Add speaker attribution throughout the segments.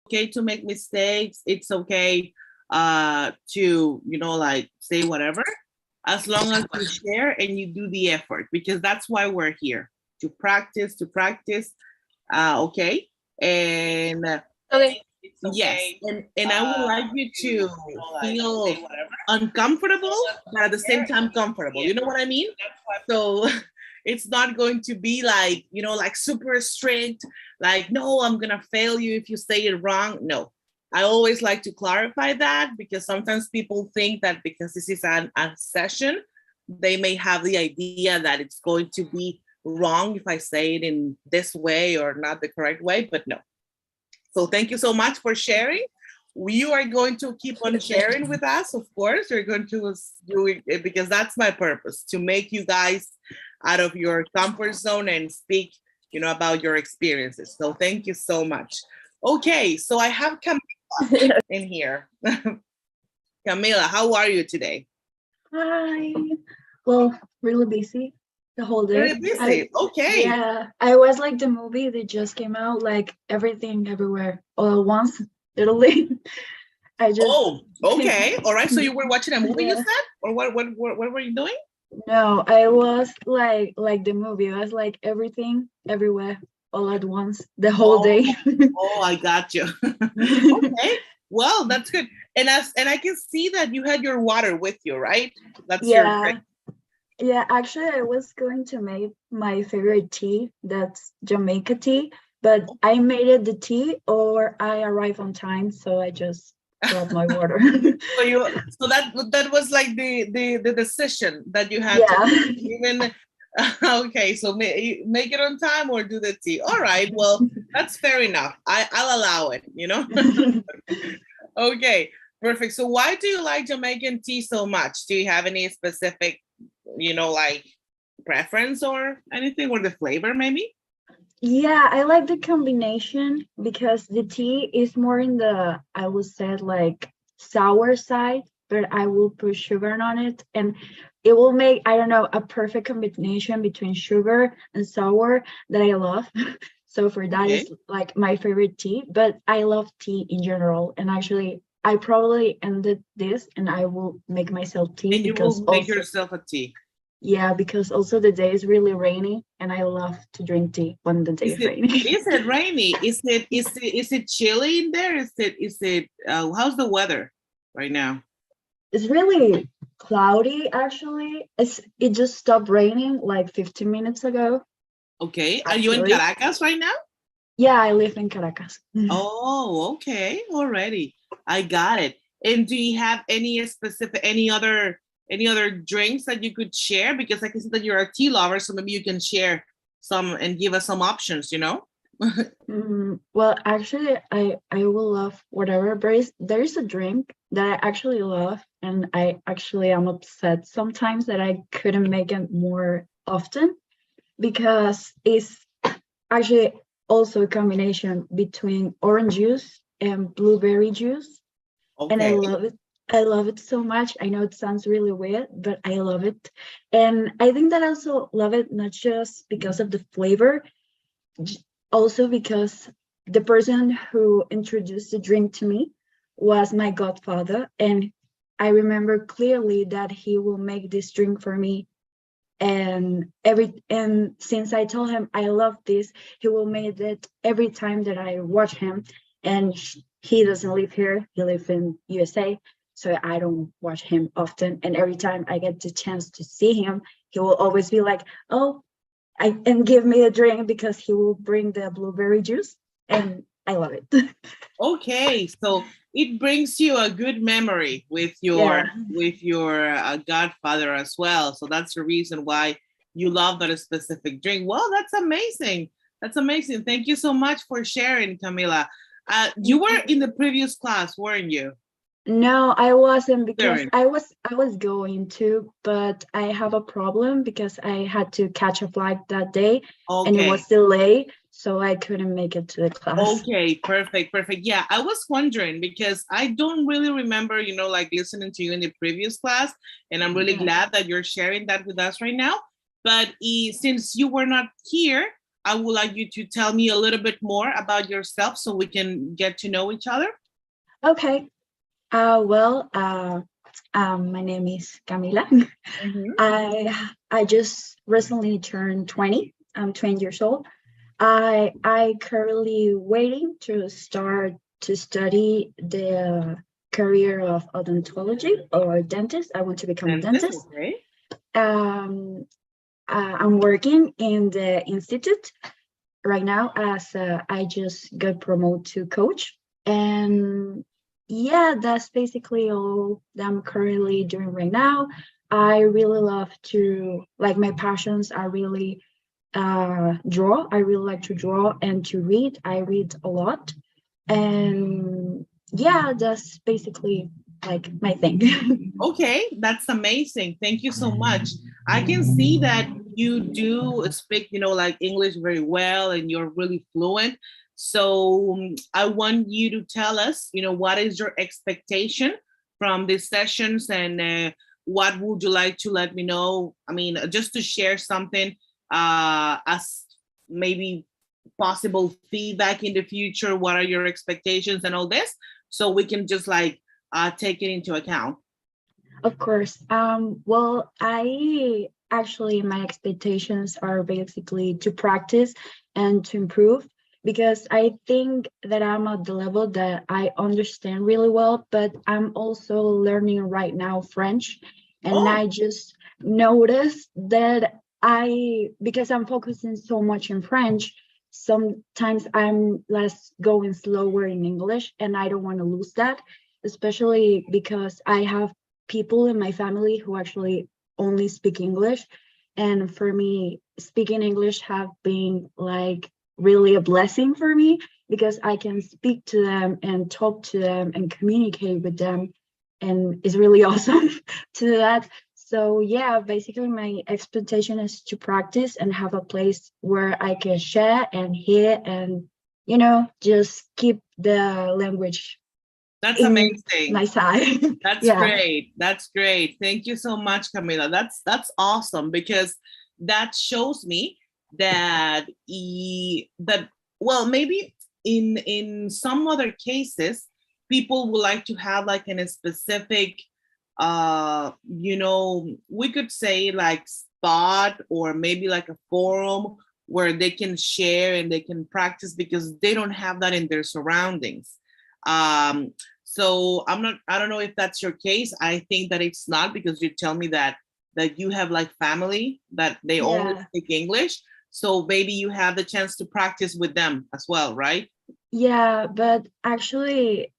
Speaker 1: okay to make mistakes. It's okay to, like say whatever, as long as you share and you do the effort, because that's why we're here, to practice. Okay. And
Speaker 2: Okay.
Speaker 1: yes, and I would like you to feel uncomfortable, but at the same time comfortable. You know what I mean? So it's not going to be like, like super strict, like, no, I'm gonna fail you if you say it wrong. No. I always like to clarify that, because sometimes people think that because this is a session, they may have the idea that it's going to be wrong if I say it in this way or not the correct way, but no. So thank you so much for sharing. You are going to keep on sharing with us, of course. You're going to do it because that's my purpose, to make you guys out of your comfort zone and speak, about your experiences. So thank you so much. Okay, so I have Camila in here. Camila, how are you today?
Speaker 2: Hi. Well, really busy the whole day.
Speaker 1: Very busy. Okay.
Speaker 2: Yeah, I was like the movie that just came out, like everything everywhere all at once, literally. I just
Speaker 1: Oh, okay. All right. So you were watching a movie, you
Speaker 2: yeah.
Speaker 1: said? Or what were you doing?
Speaker 2: No, I was like the movie. I was like everything everywhere all at once the whole
Speaker 1: Oh,
Speaker 2: day.
Speaker 1: oh, I got you. Okay. Well, that's good. And I can see that you had your water with you, right? That's your
Speaker 2: Yeah.
Speaker 1: drink.
Speaker 2: Yeah, actually, I was going to make my favorite tea, that's Jamaica tea, but I made it the tea or I arrived on time, so I just brought my water.
Speaker 1: So that was like the decision that you had to
Speaker 2: Yeah.
Speaker 1: make. Even okay, so make it on time or do the tea. All right, well, that's fair enough. I'll allow it. Okay, perfect. So why do you like Jamaican tea so much? Do you have any specific, like preference or anything, or the flavor maybe?
Speaker 2: Yeah, I like the combination because the tea is more in the, I would say, like sour side, but I will put sugar on it and it will make, I don't know, a perfect combination between sugar and sour that I love. So for that
Speaker 1: Okay.
Speaker 2: is like my favorite tea, but I love tea in general. And actually, I probably ended this and I will make myself tea
Speaker 1: And you
Speaker 2: because
Speaker 1: will make
Speaker 2: also,
Speaker 1: yourself a tea.
Speaker 2: yeah, because also the day is really rainy and I love to drink tea when the day
Speaker 1: Is
Speaker 2: is
Speaker 1: it
Speaker 2: rainy.
Speaker 1: is it rainy? Is it chilly in there? Is it how's the weather right now?
Speaker 2: It's really cloudy actually. It just stopped raining like 15 minutes ago,
Speaker 1: Okay. Are you in
Speaker 2: actually.
Speaker 1: Caracas right now?
Speaker 2: Yeah, I live in Caracas.
Speaker 1: Oh, okay. Already. I got it. And do you have any other drinks that you could share? Because I can see that you're a tea lover, so maybe you can share some and give us some options.
Speaker 2: Well, actually, I will love whatever, but there is a drink that I actually love, and I actually am upset sometimes that I couldn't make it more often because it's actually also a combination between orange juice and blueberry juice, and I
Speaker 1: Okay.
Speaker 2: love it. I love it so much. I know it sounds really weird, but I love it. And I think that I also love it not just because of the flavor, also because the person who introduced the drink to me was my godfather. And I remember clearly that he will make this drink for me. And since I told him I love this, he will make it every time that I watch him. And he doesn't live here; he lives in USA, so I don't watch him often. And every time I get the chance to see him, he will always be like, "Oh, and give me a drink," because he will bring the blueberry juice, and I love it.
Speaker 1: Okay, so it brings you a good memory with your
Speaker 2: Yeah.
Speaker 1: with your godfather as well. So that's the reason why you love that specific drink. Well, that's amazing. That's amazing. Thank you so much for sharing, Camila. You were in the previous class, weren't you?
Speaker 2: No, I wasn't because
Speaker 1: Sharon.
Speaker 2: I was going to, but I have a problem because I had to catch a flight that day and it
Speaker 1: Okay.
Speaker 2: was delayed, so I couldn't make it to the class.
Speaker 1: Okay, perfect, perfect. Yeah, I was wondering because I don't really remember, like listening to you in the previous class, and I'm really
Speaker 2: Yeah.
Speaker 1: glad that you're sharing that with us right now. But since you were not here, I would like you to tell me a little bit more about yourself so we can get to know each other.
Speaker 2: Okay. My name is Camila.
Speaker 1: Mm-hmm.
Speaker 2: I just recently turned 20. I'm 20 years old. I currently waiting to start to study the career of odontology or dentist. I want to become a
Speaker 1: Dentist,
Speaker 2: dentist.
Speaker 1: okay.
Speaker 2: Um, I'm working in the institute right now as I just got promoted to coach. And yeah, that's basically all that I'm currently doing right now. I really love to, like, my passions are really draw. I really like to draw and to read. I read a lot. And yeah, that's basically like my thing.
Speaker 1: Okay, that's amazing. Thank you so much. I can see that you do speak, like English very well and you're really fluent. So I want you to tell us, what is your expectation from these sessions and what would you like to let me know? I mean, just to share something as maybe possible feedback in the future. What are your expectations and all this? So we can just like take it into account.
Speaker 2: Of course. Well, I actually, my expectations are basically to practice and to improve because I think that I'm at the level that I understand really well, but I'm also learning right now French. And
Speaker 1: Oh,
Speaker 2: I just noticed that because I'm focusing so much in French, sometimes I'm less going slower in English, and I don't want to lose that, especially because I have people in my family who actually only speak English. And for me, speaking English have been like really a blessing for me because I can speak to them and talk to them and communicate with them. And it's really awesome to do that. So yeah, basically my expectation is to practice and have a place where I can share and hear and, just keep the language
Speaker 1: that's
Speaker 2: in
Speaker 1: amazing.
Speaker 2: my side.
Speaker 1: That's
Speaker 2: Yeah.
Speaker 1: great. That's great. Thank you so much, Camila. That's awesome because that shows me that that well, maybe in some other cases, people would like to have like in a specific we could say like spot or maybe like a forum where they can share and they can practice because they don't have that in their surroundings. So I don't know if that's your case. I think that it's not because you tell me that you have like family that they only
Speaker 2: Yeah.
Speaker 1: speak English. So maybe you have the chance to practice with them as well, right?
Speaker 2: Yeah, but actually,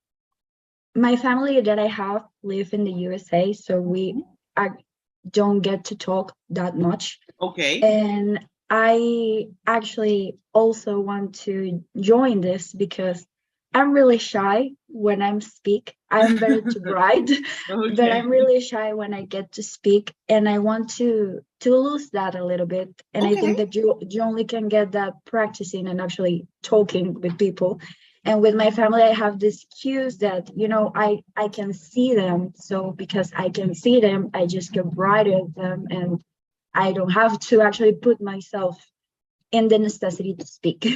Speaker 2: my family that I have live in the USA, so I don't get to talk that much.
Speaker 1: Okay.
Speaker 2: And I actually also want to join this because I'm really shy when I'm speak. I'm better to write, but
Speaker 1: Okay.
Speaker 2: I'm really shy when I get to speak, and I want to lose that a little bit. And I think
Speaker 1: Okay.
Speaker 2: that you only can get that practicing and actually talking with people. And with my family, I have this cues that I can see them. So because I can see them, I just can write at them, and I don't have to actually put myself in the necessity to speak.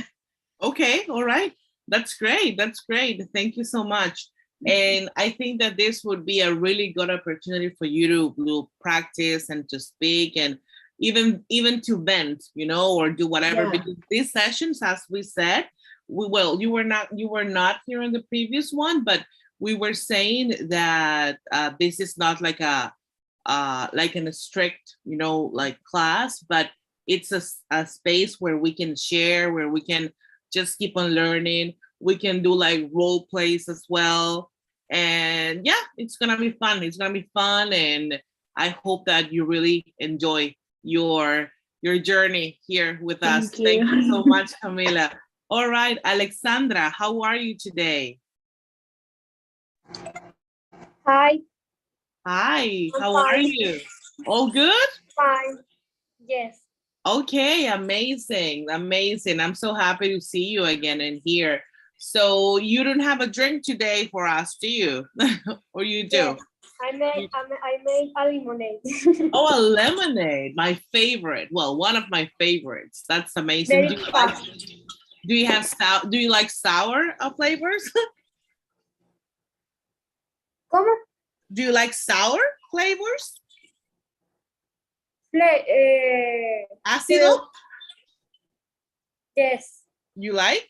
Speaker 1: Okay, all right. That's great. That's great. Thank you so much. And I think that this would be a really good opportunity for you to practice and to speak and even to vent, or do whatever.
Speaker 2: Yeah.
Speaker 1: Because these sessions, as we said, you were not here in the previous one, but we were saying that this is not like like in a strict, like class, but it's a space where we can share, where we can just keep on learning. We can do like role plays as well. And yeah, it's gonna be fun. It's gonna be fun. And I hope that you really enjoy your journey here with us.
Speaker 2: Thank
Speaker 1: Thank you so
Speaker 2: you.
Speaker 1: much, Camila. All right, Alexandra, how are you today?
Speaker 3: Hi,
Speaker 1: Hi,
Speaker 3: I'm
Speaker 1: how are
Speaker 3: fine.
Speaker 1: you? All good?
Speaker 3: Fine. Yes.
Speaker 1: Okay, amazing, amazing. I'm so happy to see you again in here. So you don't have a drink today for us, do you? Or you
Speaker 3: Yes,
Speaker 1: do?
Speaker 3: I made a lemonade.
Speaker 1: Oh, a lemonade, my favorite. Well, one of my favorites. That's amazing.
Speaker 3: Very fast.
Speaker 1: Do you have do you like sour flavors?
Speaker 3: ¿Cómo?
Speaker 1: Do you like sour flavors?
Speaker 3: Still,
Speaker 1: Ácido?
Speaker 3: yes,
Speaker 1: You like?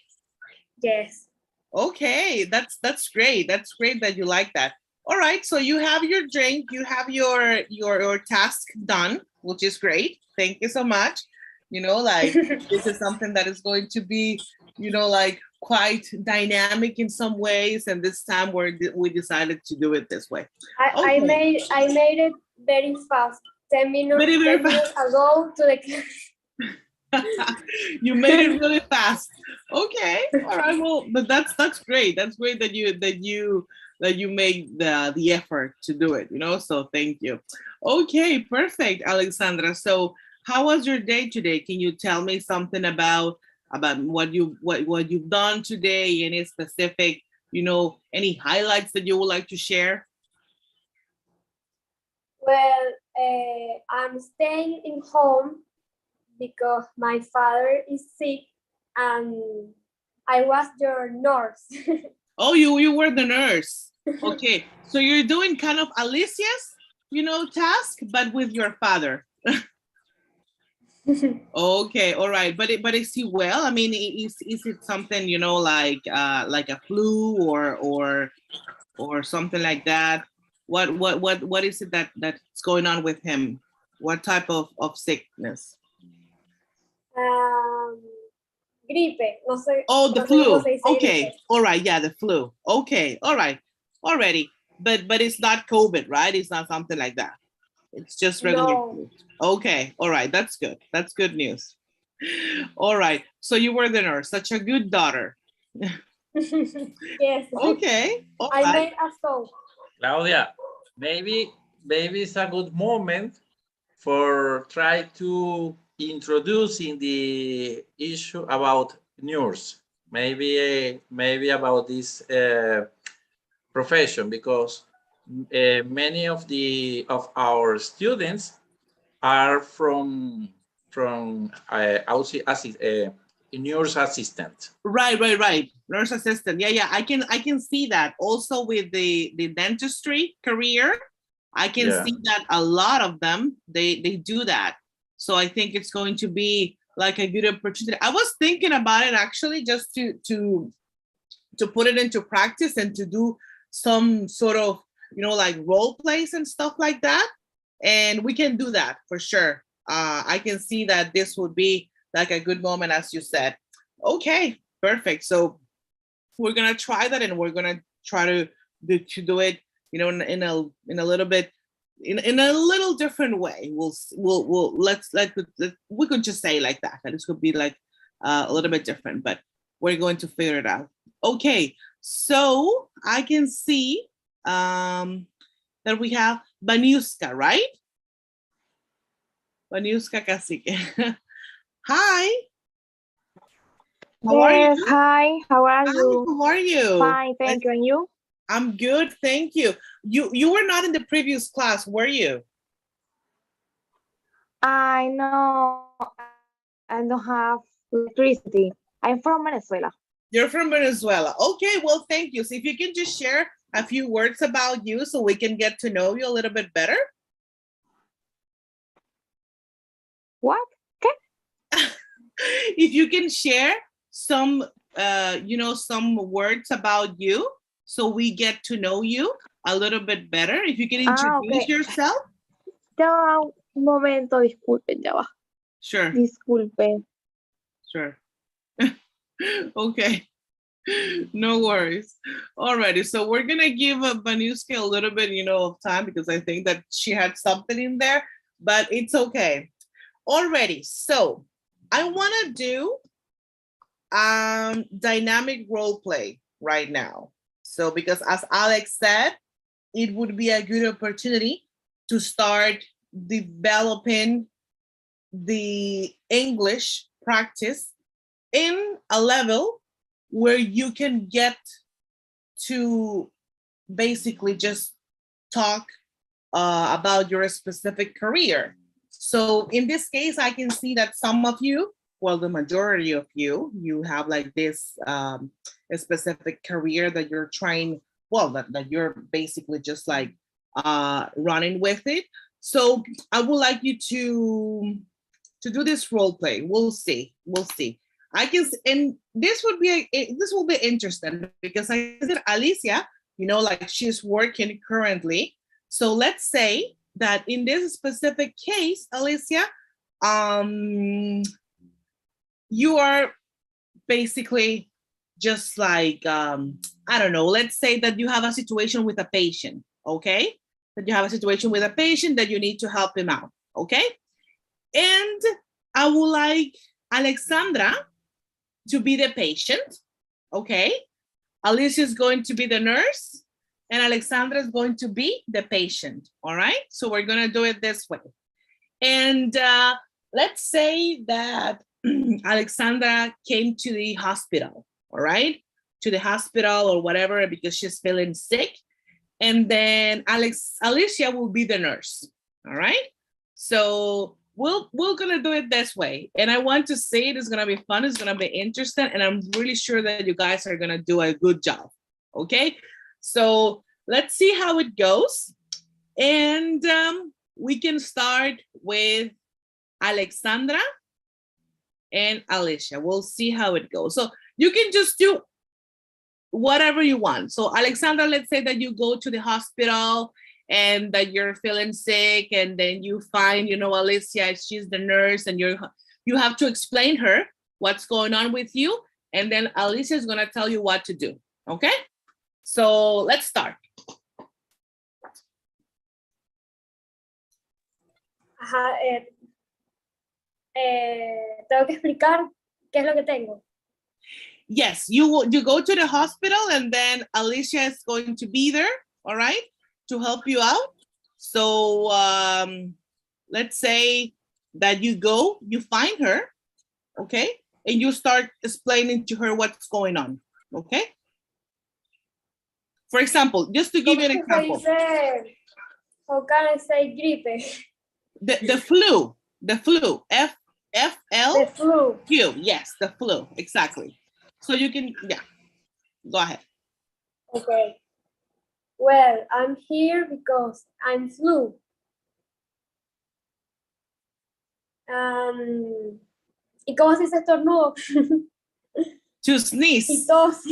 Speaker 3: yes.
Speaker 1: Okay, that's great. That's great that you like that. All right, so you have your drink, you have your task done, which is great. Thank you so much. You know, like this is something that is going to be, you know, like quite dynamic in some ways, and this time we decided to do it this way.
Speaker 3: I made it very fast. 10 minutes,
Speaker 1: Very, very
Speaker 3: 10 minutes ago to the class.
Speaker 1: You made it really fast. Okay, all right. Well, but that's great. That's great that you made the effort to do it. You know, so thank you. Okay, perfect, Alexandra. So, how was your day today? Can you tell me something about what you've done today? Any specific, you know, any highlights that you would like to share?
Speaker 3: Well, I'm staying in home because my father is sick and I was your nurse.
Speaker 1: Oh, you were the nurse. Okay, so you're doing kind of Alicia's, you know, task, but with your father. Okay, all right, but is he well? I mean, is it something, you know, like a flu or something like that? What is it that's going on with him? What type of sickness?
Speaker 3: Gripe, no sé.
Speaker 1: Oh, the
Speaker 3: No sé
Speaker 1: flu.
Speaker 3: cómo se dice
Speaker 1: Okay,
Speaker 3: gripe.
Speaker 1: all right, yeah, the flu. Okay, all right, already. But it's not COVID, right? It's not something like that. It's just regular
Speaker 3: No.
Speaker 1: flu. Okay, all right, that's good. That's good news. All right, so you were the nurse. Such a good daughter.
Speaker 3: Yes.
Speaker 1: Okay, all
Speaker 3: I
Speaker 1: right.
Speaker 3: made a soap.
Speaker 4: Claudia, maybe it's a good moment for try to introducing the issue about nurse. Maybe about this profession, because many of our students are from nurse assistant.
Speaker 1: Right. Nurse assistant. Yeah. I can see that also with the dentistry career. I can see that a lot of them they do that. So I think it's going to be like a good opportunity. I was thinking about it actually, just to put it into practice and to do some sort of, you know, like role plays and stuff like that. And we can do that for sure. I can see that this would be like a good moment, as you said. Okay, perfect. So we're gonna try that, and we're gonna try to do it, you know, in a little bit, in a little different way. We could just say like that. This could be like a little bit different, but we're going to figure it out. Okay, so I can see that we have Baniuska, right? Baniuska Cacique. Hi. How are
Speaker 5: Yes,
Speaker 1: you?
Speaker 5: hi, how are
Speaker 1: Hi,
Speaker 5: you?
Speaker 1: how are you?
Speaker 5: Fine, thank you. And you?
Speaker 1: I'm good, thank you. You were not in the previous class, were you?
Speaker 5: I know I don't have electricity. I'm from Venezuela.
Speaker 1: You're from Venezuela. Okay, well, thank you. So if you can just share a few words about you so we can get to know you a little bit better.
Speaker 5: What?
Speaker 1: If you can share some, you know, some words about you so we get to know you a little bit better. If you can introduce
Speaker 5: Okay.
Speaker 1: yourself.
Speaker 5: Ya va, un momento, disculpen, ya va.
Speaker 1: Sure.
Speaker 5: Disculpen.
Speaker 1: Sure. Okay. No worries. Alrighty, so we're gonna give Banuska a little bit, you know, of time because I think that she had something in there, but it's okay. Alrighty, so I want to do dynamic role play right now. So because as Alex said, it would be a good opportunity to start developing the English practice in a level where you can get to basically just talk about your specific career. So in this case, I can see that some of you, well, the majority of you, you have like this a specific career that you're trying, well, that you're basically just like running with it. So I would like you to do this role play. We'll see. I can, and this will be interesting because I said Alicia, you know, like she's working currently. So let's say that in this specific case, Alicia, you are basically just like, I don't know, let's say that you have a situation with a patient, okay? That you have a situation with a patient that you need to help him out, okay? And I would like Alexandra to be the patient, okay? Alicia is going to be the nurse, and Alexandra is going to be the patient, all right? So we're gonna do it this way. And let's say that Alexandra came to the hospital, all right? To the hospital or whatever, because she's feeling sick. And then Alicia will be the nurse, all right? So we're gonna do it this way. And I want to say it is gonna be fun, it's gonna be interesting, and I'm really sure that you guys are gonna do a good job, okay? So let's see how it goes. And we can start with Alexandra and Alicia. We'll see how it goes. So you can just do whatever you want. So Alexandra, let's say that you go to the hospital and that you're feeling sick, and then you find, you know, Alicia, she's the nurse, and you have to explain her what's going on with you, and then Alicia is gonna tell you what to do, okay? So let's start.
Speaker 3: Ajá, tengo que explicar qué es lo que tengo.
Speaker 1: Yes, you go to the hospital, and then Alicia is going to be there, all right, to help you out. So let's say that you go, you find her, okay, and you start explaining to her what's going on, okay? For example, just to give you an example.
Speaker 3: How can I say gripe?
Speaker 1: The flu, F-L-Q,
Speaker 3: The flu.
Speaker 1: Yes, the flu, exactly. So you can, yeah, go ahead.
Speaker 3: Okay. Well, I'm here because I'm flu. ¿Y cómo se dice estornudo?
Speaker 1: To sneeze.
Speaker 3: Y tos.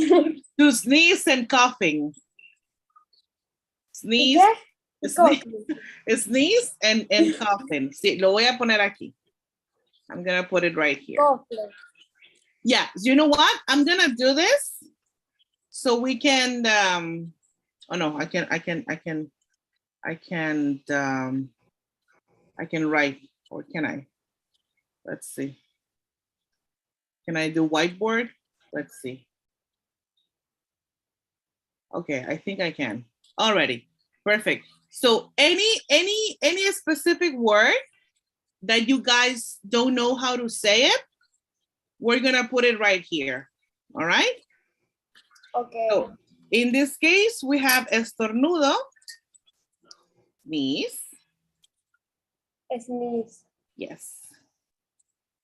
Speaker 1: To sneeze and coughing. Sneeze.
Speaker 3: ¿Y
Speaker 1: Sneeze and coughing. Sí, lo voy a poner aquí. I'm gonna put it right here.
Speaker 3: Cough.
Speaker 1: Yeah, you know what? I'm gonna do this so we can. Oh no, I can write, or can I? Let's see. Can I do whiteboard? Let's see. Okay, I think I can. Already, perfect. So any specific word that you guys don't know how to say it, we're gonna put it right here. All right.
Speaker 3: Okay.
Speaker 1: So in this case, we have estornudo, sneeze.
Speaker 3: Sneeze.
Speaker 1: Yes.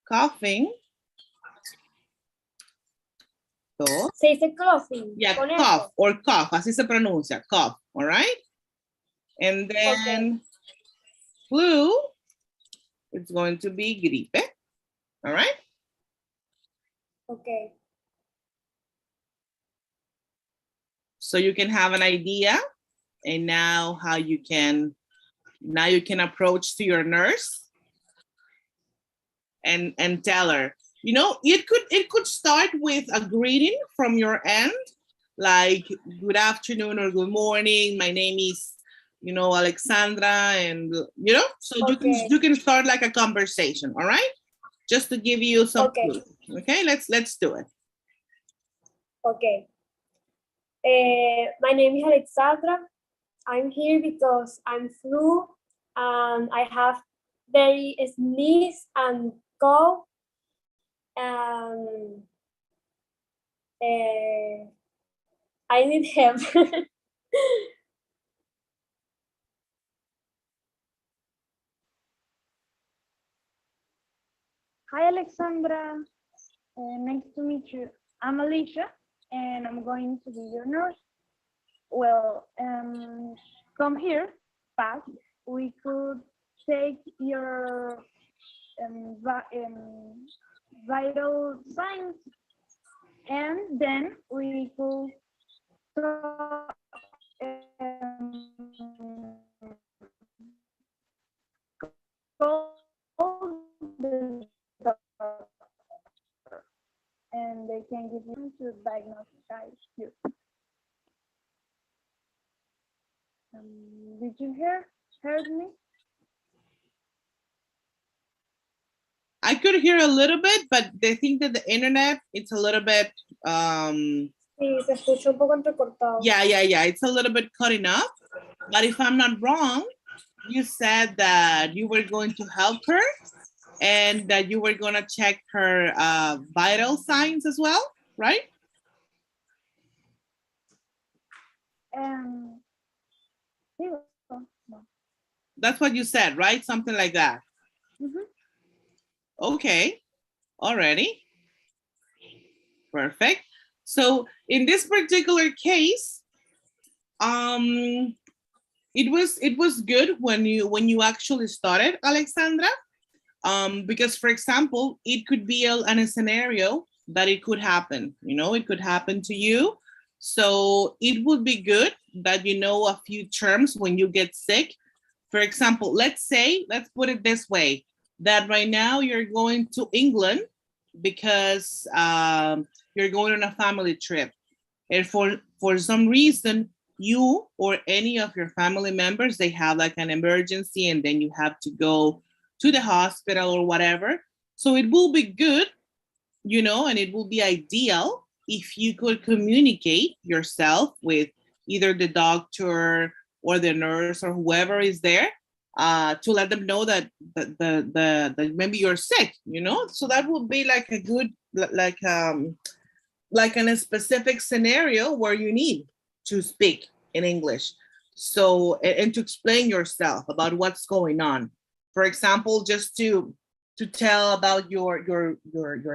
Speaker 1: Coughing. Tos.
Speaker 3: Se dice coughing.
Speaker 1: Yeah, cough or cough, así se pronuncia, cough, all right? And then flu, it's going to be gripe, all right?
Speaker 3: Okay.
Speaker 1: So you can have an idea, and now you can approach to your nurse and tell her, you know, it could start with a greeting from your end, like good afternoon or good morning. My name is, you know, Alexandra, and you know, so you can start like a conversation, all right? Just to give you some clue. Okay, let's do it.
Speaker 3: Okay. My name is Alexandra. I'm here because I'm flu, and I have very sneeze and cough. I need help.
Speaker 5: Hi, Alexandra. Nice to meet you. I'm Alicia, and I'm going to be your nurse. Well, come here, fast. We could take your vital signs, and then we could call the doctor, and they can give you to diagnose you. Did you heard me?
Speaker 1: I could hear a little bit, but they think that the internet, it's a little bit,
Speaker 3: Sí, se escucha un poco entrecortado.
Speaker 1: yeah, it's a little bit cutting up. But if I'm not wrong, you said that you were going to help her and that you were going to check her vital signs as well, right?
Speaker 5: No.
Speaker 1: That's what you said, right? Something like that.
Speaker 5: Mm-hmm.
Speaker 1: Okay, already. Perfect. So in this particular case, it was good when you actually started, Alexandra, because for example, it could be a scenario that it could happen. You know, it could happen to you. So it would be good that you know a few terms when you get sick. For example, let's put it this way, that right now you're going to England because you're going on a family trip. And for some reason, you or any of your family members, they have like an emergency and then you have to go to the hospital or whatever. So it will be good, you know, and it will be ideal if you could communicate yourself with either the doctor or the nurse or whoever is there, to let them know that that maybe you're sick, you know. So that would be like a good like in a specific scenario where you need to speak in English. So and to explain yourself about what's going on. For example, just to tell about your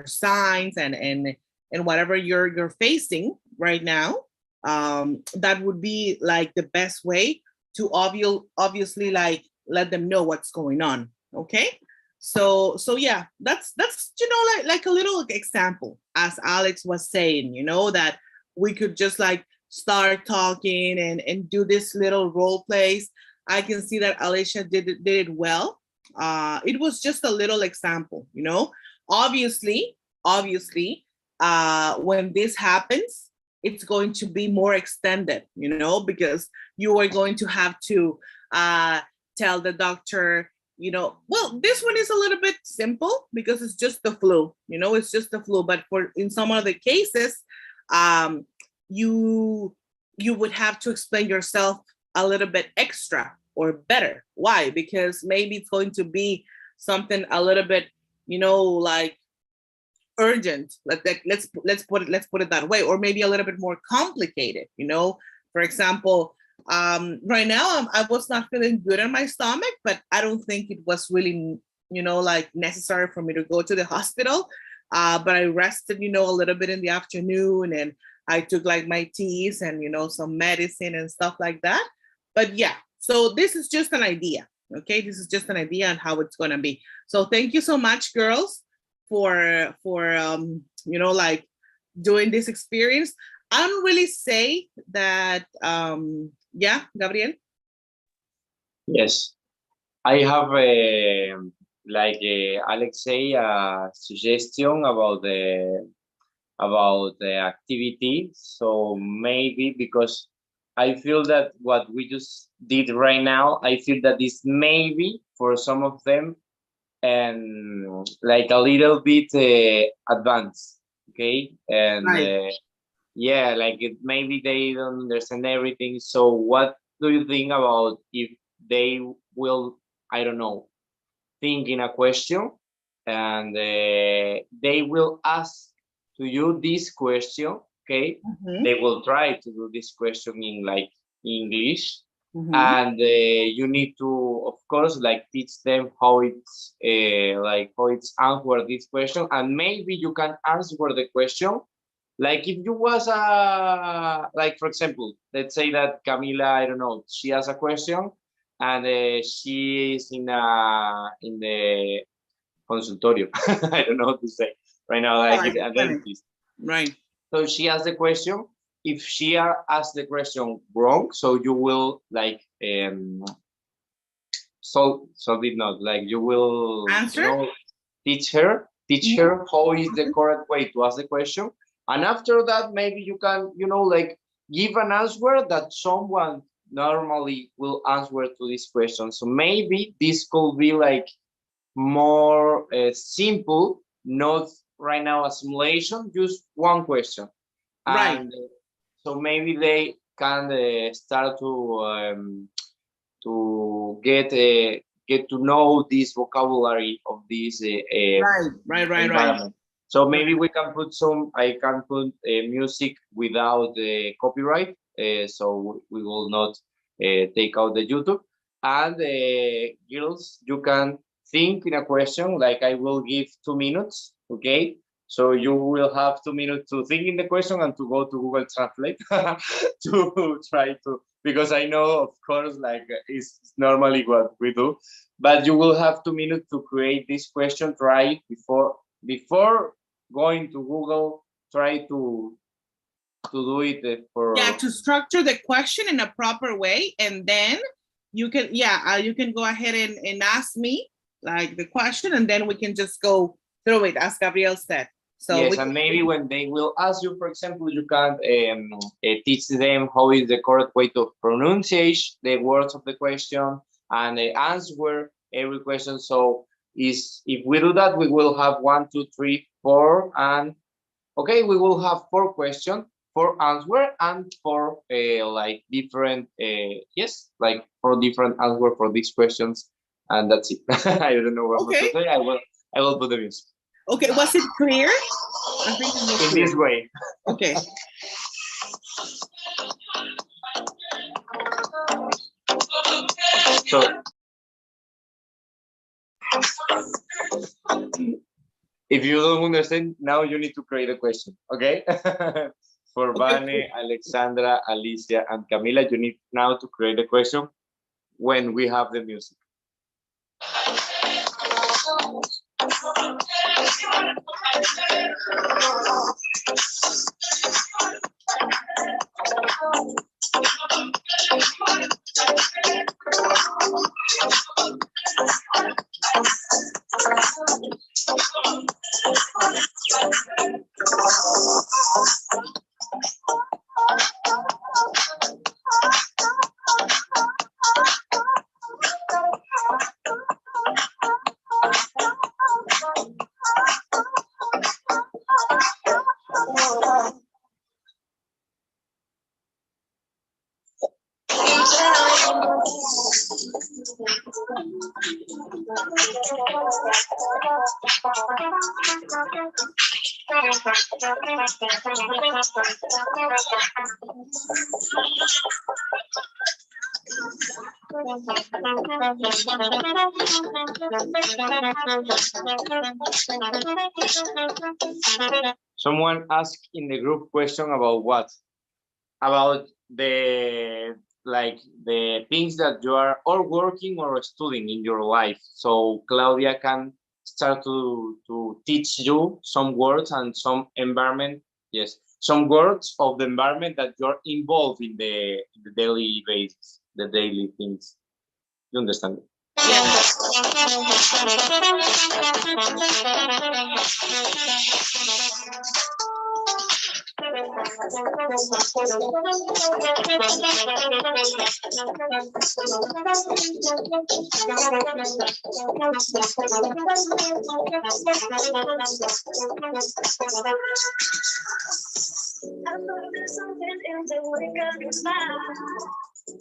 Speaker 1: signs and whatever you're facing right now. That would be like the best way to obviously like let them know what's going on. Okay. So yeah, that's you know like a little example, as Alex was saying, you know, that we could just like start talking and do this little role plays. I can see that Alicia did it well. It was just a little example, you know. Obviously, when this happens, it's going to be more extended, you know, because you are going to have to tell the doctor, you know, well, this one is a little bit simple because it's just the flu, you know, it's just the flu. But for in some other cases, you would have to explain yourself a little bit extra or better. Why? Because maybe it's going to be something a little bit, you know, like urgent. Let's put it that way, or maybe a little bit more complicated. You know, for example, right now I was not feeling good in my stomach, but I don't think it was really, you know, like necessary for me to go to the hospital. But I rested, you know, a little bit in the afternoon, and I took like my teas and, you know, some medicine and stuff like that. But yeah, so this is just an idea. Okay, this is just an idea on how it's gonna be. So thank you so much, girls, for you know, like doing this experience. I don't really say that. Yeah, Gabriel.
Speaker 6: Yes, I have a like Alexei a suggestion about the activity. So maybe because I feel that what we just did right now, I feel that is maybe for some of them and like a little bit advanced, okay, and
Speaker 1: Right.
Speaker 6: yeah, like maybe they don't understand everything. So what do you think about if they will, I don't know, think in a question and they will ask to you this question, okay?
Speaker 1: Mhm.
Speaker 6: They will try to do this question in like English, and you need to, of course, like teach them how it's answer this question, and maybe you can answer the question. Like if you was like for example, let's say that Camila, I don't know, she has a question, and she is in the consultorio. I don't know what to say right now, like a dentist.
Speaker 1: Right.
Speaker 6: So she asked the question. If she asked the question wrong, so you will like solve it, not like you will
Speaker 1: answer,
Speaker 6: teach her how is the correct way to ask the question, and after that maybe you can like give an answer that someone normally will answer to this question. So maybe this could be like more simple, not right now a simulation, just one question.
Speaker 1: right?
Speaker 6: And so maybe they can start to get to know this vocabulary of this
Speaker 1: right.
Speaker 6: environment. So maybe we can put I can put music without the copyright, so we will not take out the YouTube. And girls, you can think in a question, like I will give 2 minutes, okay? So you will have 2 minutes to think in the question and to go to Google Translate to try to, because I know, of course, like it's normally what we do, but you will have 2 minutes to create this question. Try before going to Google, try to do it for
Speaker 1: to structure the question in a proper way, and then you can you can go ahead and ask me like the question, and then we can just go through it as Gabriel said. So
Speaker 6: yes, and maybe when they will ask you, for example, you can teach them how is the correct way to pronounce the words of the question and answer every question. So if we do that, we will have 1, 2, 3, 4, and okay, we will have 4 questions, 4 answer, and 4 like different yes, like 4 different answer for these questions, and that's it. I don't know what to say. I will put the music.
Speaker 1: Okay, was it clear? I think it was
Speaker 6: in
Speaker 1: clear.
Speaker 6: This way.
Speaker 1: Okay.
Speaker 6: So if you don't understand, now you need to create a question, okay? For Vane, Alexandra, Alicia, and Camila, you need now to create a question when we have the music. Someone asked in the group question about what? About the things that you are or working or studying in your life. So Claudia can start to teach you some words and some environment. Yes, some words of the environment that you're involved in the daily basis, the daily things. You understand?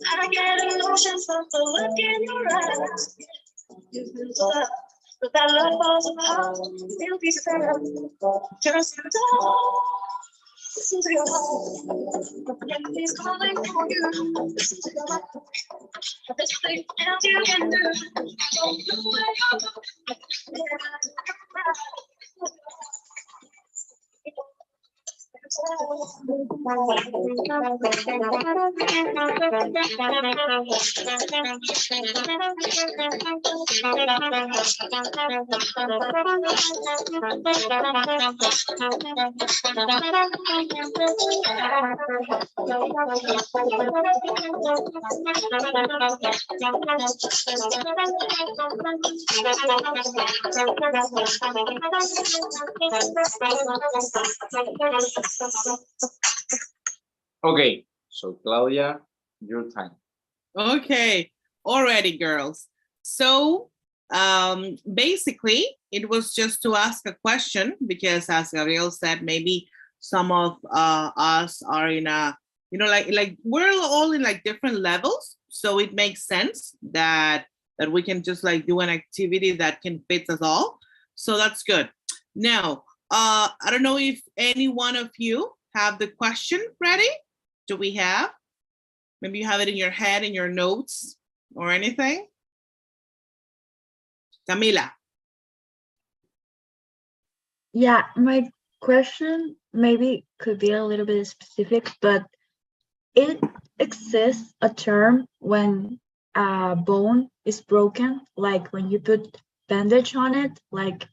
Speaker 6: I get emotions from the look in your eyes. You've been tough, but that love falls apart. Still be sad, just a dog. Okay, so Claudia, your time.
Speaker 1: Okay, already, girls. So basically, it was just to ask a question because, as Gabriel said, maybe some of us are in a, like we're all in like different levels. So it makes sense that we can just like do an activity that can fit us all. So that's good. Now, I don't know if any one of you have the question ready. Do we have? Maybe you have it in your head, in your notes, or anything. Camila.
Speaker 2: Yeah, my question maybe could be a little bit specific, but it exists a term when a bone is broken, like when you put bandage on it, like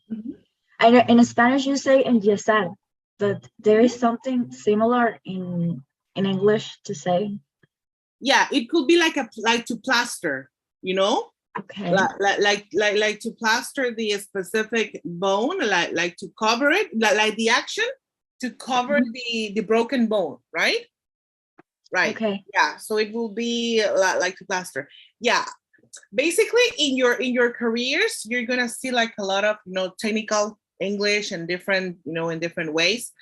Speaker 2: I know in Spanish you say enyesar, but there is something similar in English to say.
Speaker 1: Yeah, it could be like to plaster,
Speaker 2: Okay.
Speaker 1: like to plaster the specific bone, like to cover it, like the action to cover the broken bone, right? Right.
Speaker 2: Okay.
Speaker 1: Yeah. So it will be like to plaster. Yeah. Basically, in your careers, you're gonna see like a lot of technical English and different in different ways.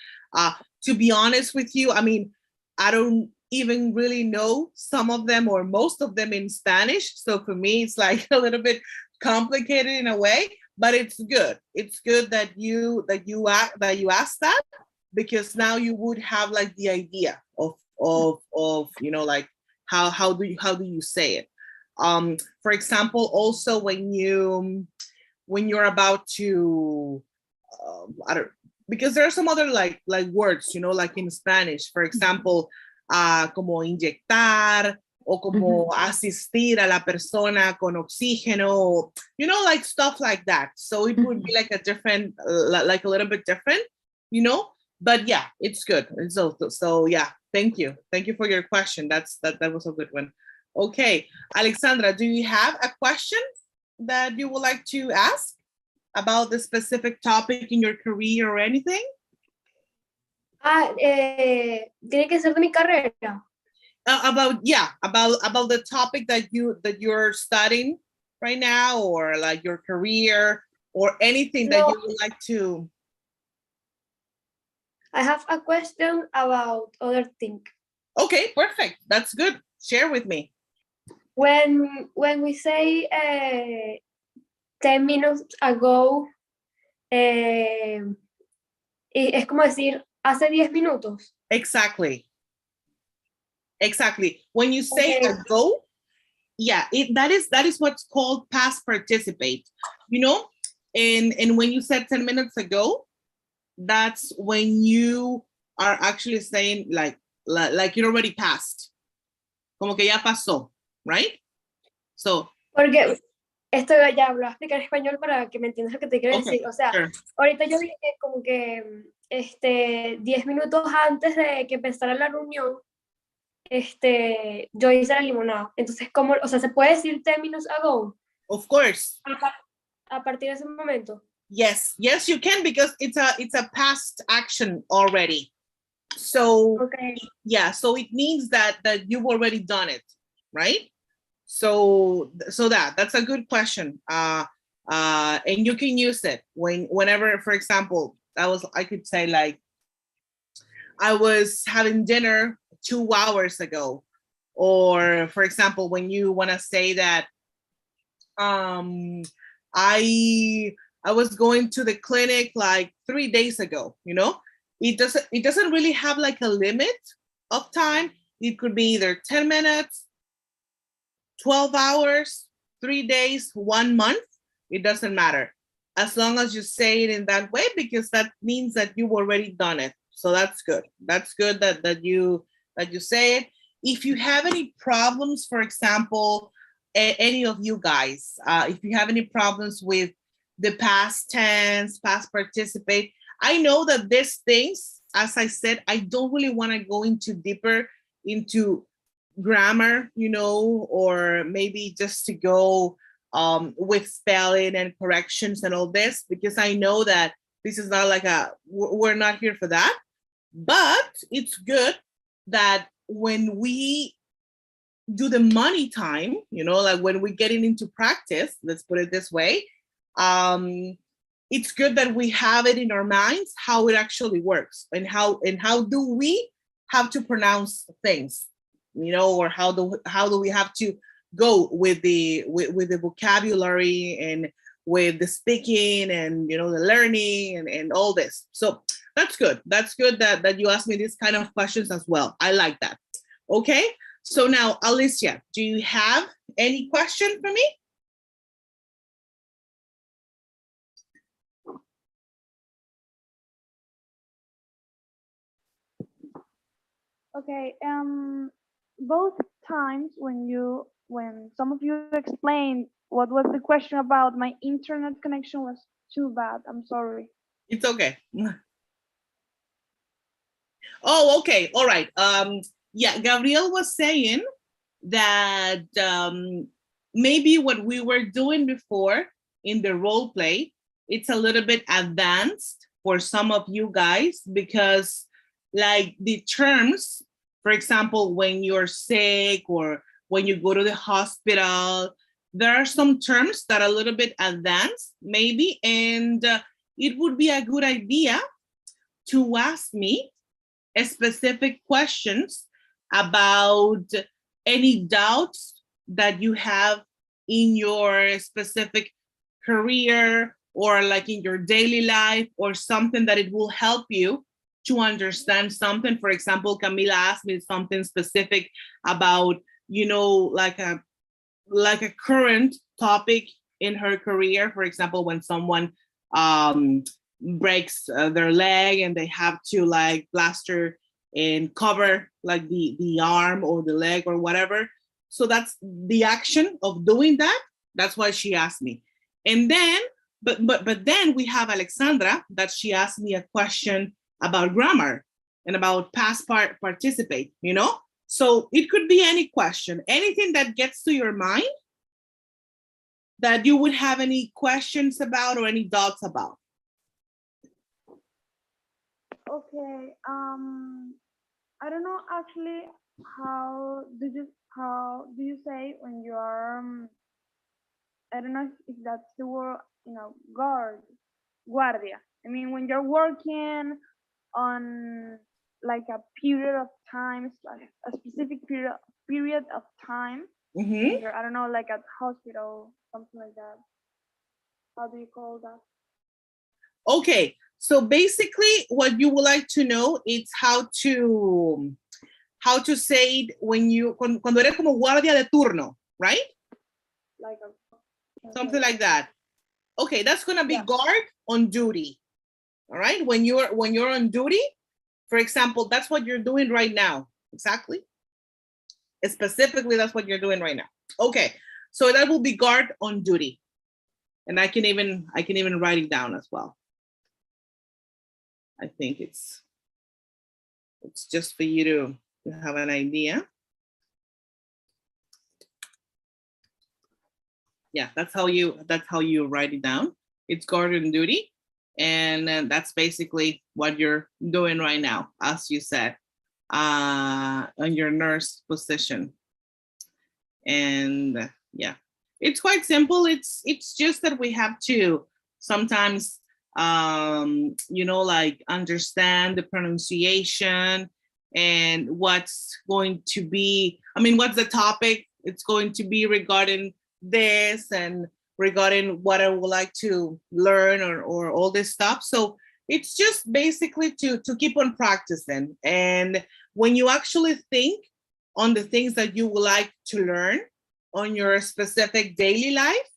Speaker 1: To be honest with you, I mean, I don't even really know some of them or most of them in Spanish. So for me, it's like a little bit complicated in a way, but it's good. It's good that you asked that, because now you would have like the idea of like how do you say it. For example, also when you're about to I don't, because there are some other like words, like in Spanish, for example, como inyectar o como asistir a la persona con oxígeno, like stuff like that. So it would be like a different, like a little bit different, but yeah, it's good. And so yeah, thank you for your question. That was a good one. Okay, Alexandra, do you have a question that you would like to ask about the specific topic in your career or anything?
Speaker 3: Tiene que ser de mi carrera.
Speaker 1: About the topic that you're studying right now, or like your career, or anything that you would like to.
Speaker 3: I have a question about other thing.
Speaker 1: Okay, perfect. That's good. Share with me.
Speaker 3: When we say 10 minutes ago, es como decir hace 10 minutos.
Speaker 1: Exactly. When you say ago, yeah, that is what's called past participate. And when you said 10 minutes ago, that's when you are actually saying like it already passed. Como que ya pasó, right? So.
Speaker 3: Porque esto ya lo voy a explicar en español para que me entiendas lo que te quiero decir. O sea, sure. Ahorita yo dije como que 10 minutos antes de que empezara la reunión, yo hice la limonada. Entonces, ¿cómo? O sea, ¿se puede decir 10 minutes ago?
Speaker 1: Of course.
Speaker 3: A partir de ese momento.
Speaker 1: Yes, you can, because it's a past action already. So yeah, so it means that you've already done it, right? So that's a good question. And you can use it whenever, for example, I could say like, I was having dinner 2 hours ago, or for example, when you want to say that I was going to the clinic like 3 days ago, it doesn't really have like a limit of time. It could be either 10 minutes, 12 hours, 3 days, 1 month. It doesn't matter, as long as you say it in that way, because that means that you've already done it. So that's good. That's good that you say it. If you have any problems, for example, any of you guys, if you have any problems with the past tense, past participate, I know that these things, as I said, I don't really want to go into deeper into grammar, you know, or maybe just to go with spelling and corrections and all this, because I know that this is not like we're not here for that. But it's good that when we do the money time, you know, like when we're getting into practice, let's put it this way, it's good that we have it in our minds how it actually works, and how do we have to pronounce things, you know, or how do we have to go with the vocabulary and with the speaking and, you know, the learning and all this. So that's good. That's good that you asked me these kind of questions as well. I like that. Okay. So now, Alicia, do you have any question for me?
Speaker 5: Okay. Both times when some of you explained what was the question about, my internet connection was too bad. I'm sorry.
Speaker 1: It's okay. Oh, okay. All right. Yeah, Gabriel was saying that maybe what we were doing before in the role play, it's a little bit advanced for some of you guys, because like the terms, for example, when you're sick or when you go to the hospital, there are some terms that are a little bit advanced maybe, and it would be a good idea to ask me specific questions about any doubts that you have in your specific career, or like in your daily life, or something that it will help you to understand something. For example, Camila asked me something specific about, you know, like a current topic in her career. For example, when someone breaks their leg and they have to like plaster and cover like the arm or the leg or whatever. So that's the action of doing that. That's why she asked me. And then, but then we have Alexandra, that she asked me a question about grammar and about past participate, you know? So it could be any question, anything that gets to your mind that you would have any questions about or any doubts about.
Speaker 5: Okay. I don't know actually how do you say when you are I don't know if that's the word, you know, guardia. I mean, when you're working on like a period of time, like a specific period of time.
Speaker 1: Mm-hmm.
Speaker 5: I don't know, like at hospital, something like that. How do you call that?
Speaker 1: Okay, so basically what you would like to know is how to say it when you cuando eres como guardia de turno, right?
Speaker 5: Like
Speaker 1: something like that. Okay, that's gonna be guard on duty. All right, when you're on duty, for example, that's what you're doing right now. Exactly. Specifically, that's what you're doing right now. Okay, so that will be guard on duty, and I can even write it down as well. I think it's just for you to have an idea. Yeah, that's how you write it down. It's guard on duty, and that's basically what you're doing right now, as you said, on your nurse position. And yeah, it's quite simple. It's just that we have to sometimes you know, like understand the pronunciation and what's going to be, I mean, what's the topic it's going to be regarding this and regarding what I would like to learn or all this stuff. So it's just basically to keep on practicing. And when you actually think on the things that you would like to learn on your specific daily life,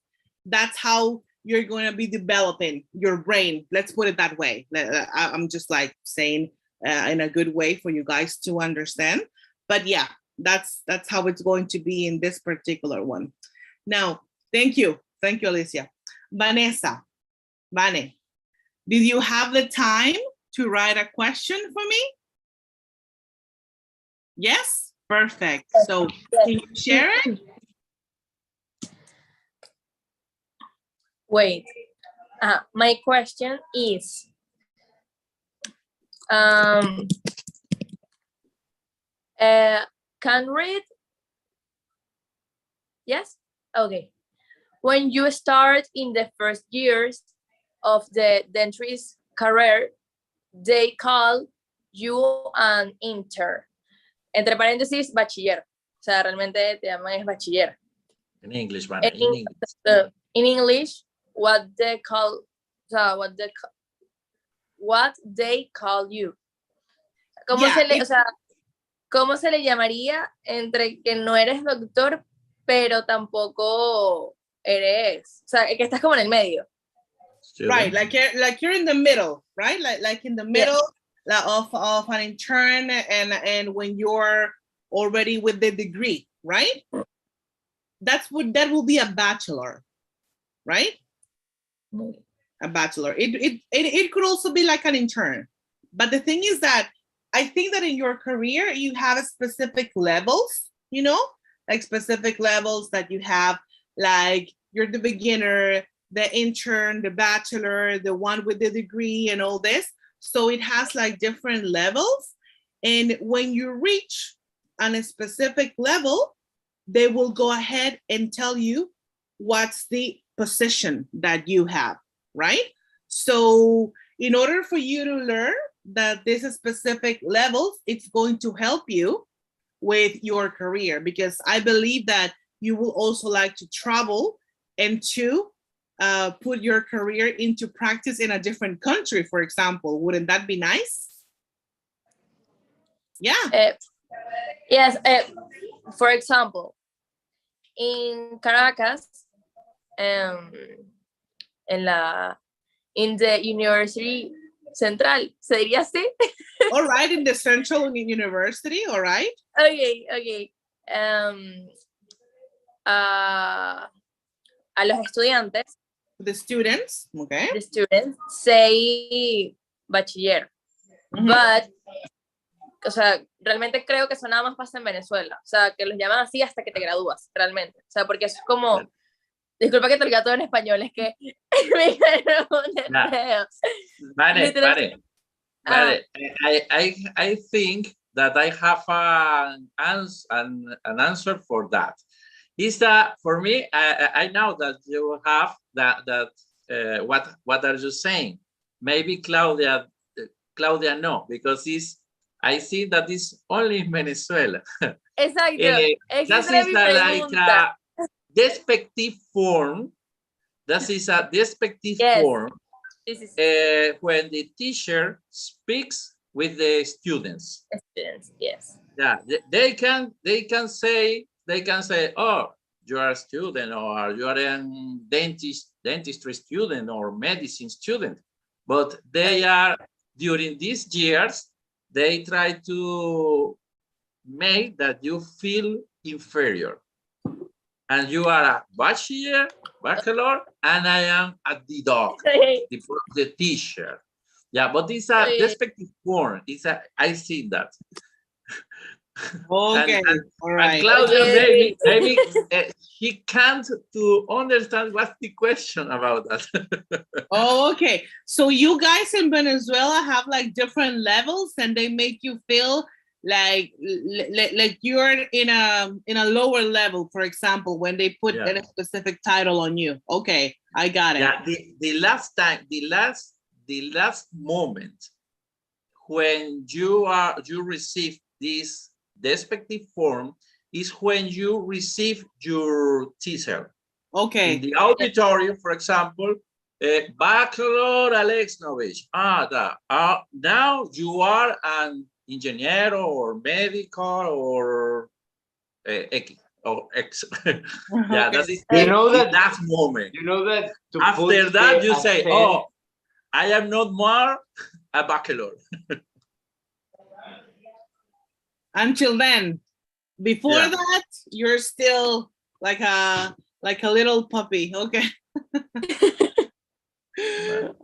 Speaker 1: that's how you're going to be developing your brain. Let's put it that way. I'm just like saying in a good way for you guys to understand. But yeah, that's how it's going to be in this particular one. Now, thank you, Alicia. Vanessa, Vane, did you have the time to write a question for me? Yes, perfect. So can you share it?
Speaker 7: Wait, my question is, can read? Yes? Okay. When you start in the first years of the dentist career, they call you an intern. Entre paréntesis, bachiller. O sea, realmente te llaman es bachiller.
Speaker 4: In English, man.
Speaker 7: In English, what they call you. ¿Cómo, yeah, ¿cómo se le llamaría entre que no eres doctor, pero tampoco eres, o sea, que estás como en el medio?
Speaker 1: Right, like you're in the middle, right? Like in the middle, yes, of an intern and when you're already with the degree, right? That will be a bachelor, right? A bachelor. It could also be like an intern. But the thing is that I think that in your career, you have specific levels, you know, like specific levels that you have, like you're the beginner, the intern, the bachelor, the one with the degree and all this. So it has like different levels. And when you reach on a specific level, they will go ahead and tell you what's the position that you have, right? So in order for you to learn that this is specific levels, it's going to help you with your career, because I believe that you will also like to travel and to put your career into practice in a different country, for example. Wouldn't that be nice? Yeah.
Speaker 7: Yes. For example, in Caracas, in the University Central, ¿se diría así?
Speaker 1: All right, in the Central University, all right.
Speaker 7: Okay. A los estudiantes.
Speaker 1: The students, okay.
Speaker 7: The students say bachiller. Mm-hmm. But, o sea, realmente creo que eso nada más pasa en Venezuela. O sea, que los llaman así hasta que te gradúas, realmente. O sea, porque es como... Disculpa que te diga todo en español, es que
Speaker 4: Vale. I think that I have an answer for that. Is that for me? I know that you have that. What are you saying? Maybe Claudia no, because I see that it's only in Venezuela.
Speaker 7: Exacto.
Speaker 4: That is like a despective form. That is a despective form. When the teacher speaks with the students.
Speaker 7: Yes.
Speaker 4: Yeah, they can say, oh, you are a student, or you are a dentistry student or medicine student. But they are, during these years, they try to make that you feel inferior. And you are a bachelor, and I am a the doctor, the teacher. Yeah, but it's a despective form. I see that.
Speaker 1: Okay, all right.
Speaker 4: And Claudia, maybe he can't to understand what's the question about that.
Speaker 1: Oh, okay. So you guys in Venezuela have like different levels, and they make you feel like you're in a lower level, for example, when they put a specific title on you. Okay, I got it.
Speaker 4: Yeah, the last moment when you receive this despective form is when you receive your teacher.
Speaker 1: Okay.
Speaker 4: In the auditorium, for example, Bachelor Alexnovich. Now you are an engineer or medical or X. Yeah, that's it.
Speaker 6: You know that
Speaker 4: that moment.
Speaker 6: You know that
Speaker 4: After that, you say, "Oh, I am not more a bachelor."
Speaker 1: Until then, before that, you're still like a little puppy. Okay.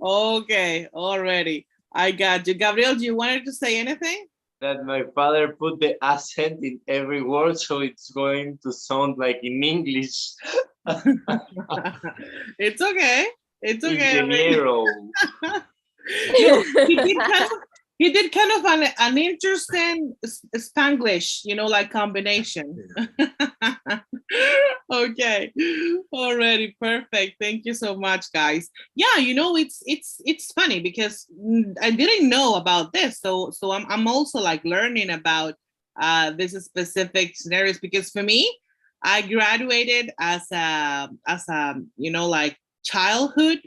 Speaker 1: Okay, already. I got you. Gabriel, do you wanted to say anything?
Speaker 6: That my father put the accent in every word, so it's going to sound like in English.
Speaker 1: It's okay. It's okay.
Speaker 6: Ingeniero.
Speaker 1: No, he did kind of an interesting Spanglish, like combination. Okay, already perfect. Thank you so much, guys. Yeah, it's funny because I didn't know about this, so I'm also like learning about this specific scenarios because for me, I graduated as a like childhood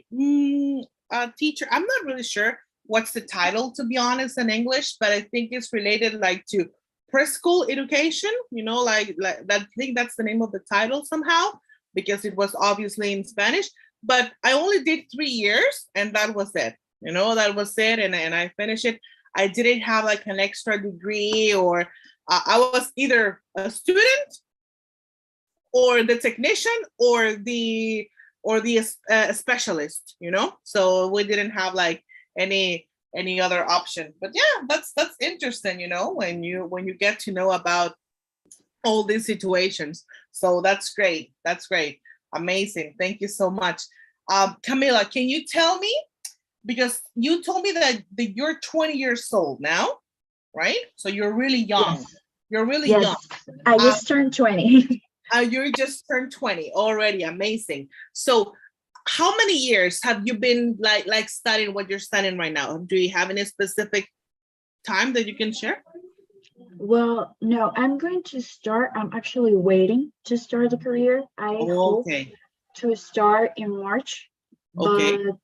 Speaker 1: teacher. I'm not really sure what's the title, to be honest, in English, but I think it's related like to preschool education, like that. I think that's the name of the title somehow, because it was obviously in Spanish. But I only did 3 years and that was it. That was it. And I finished it. I didn't have like an extra degree, or I was either a student or the technician or the specialist, so we didn't have like any other option. But yeah, that's interesting, when you get to know about all these situations. So that's great. Amazing. Thank you so much. Camila, can you tell me, because you told me that you're 20 years old now, right? So you're really young.
Speaker 2: Yes.
Speaker 1: You're really
Speaker 2: Yes.
Speaker 1: young.
Speaker 2: I just turned 20.
Speaker 1: You just turned 20 already. Amazing. So how many years have you been like studying what you're studying right now? Do you have any specific time that you can share?
Speaker 2: Well, no, I'm actually waiting to start the career. I hope to start in March.
Speaker 1: Okay.
Speaker 2: But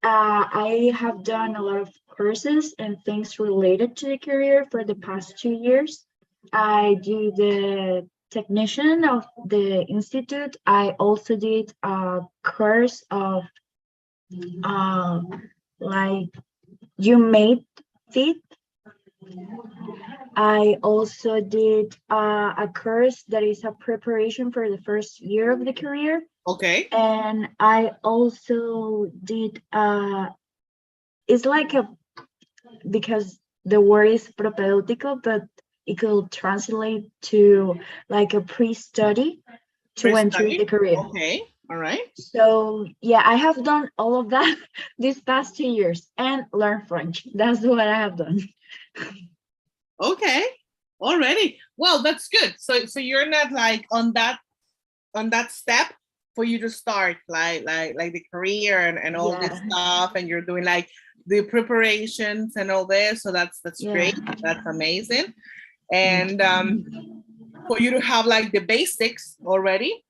Speaker 2: I have done a lot of courses and things related to the career for the past 2 years. I do the technician of the institute. I also did a course of like you made feet. I also did a course that is a preparation for the first year of the career.
Speaker 1: Okay.
Speaker 2: And I also did it's like because the word is propedeutico, but it could translate to like a pre-study to enter the career.
Speaker 1: Okay. All right.
Speaker 2: So yeah, I have done all of that these past 2 years and learned French. That's what I have done.
Speaker 1: Okay. Already. Well, that's good. So you're not like on that step for you to start like the career and all this stuff, and you're doing like the preparations and all this. So that's great. That's amazing. And for you to have like the basics already,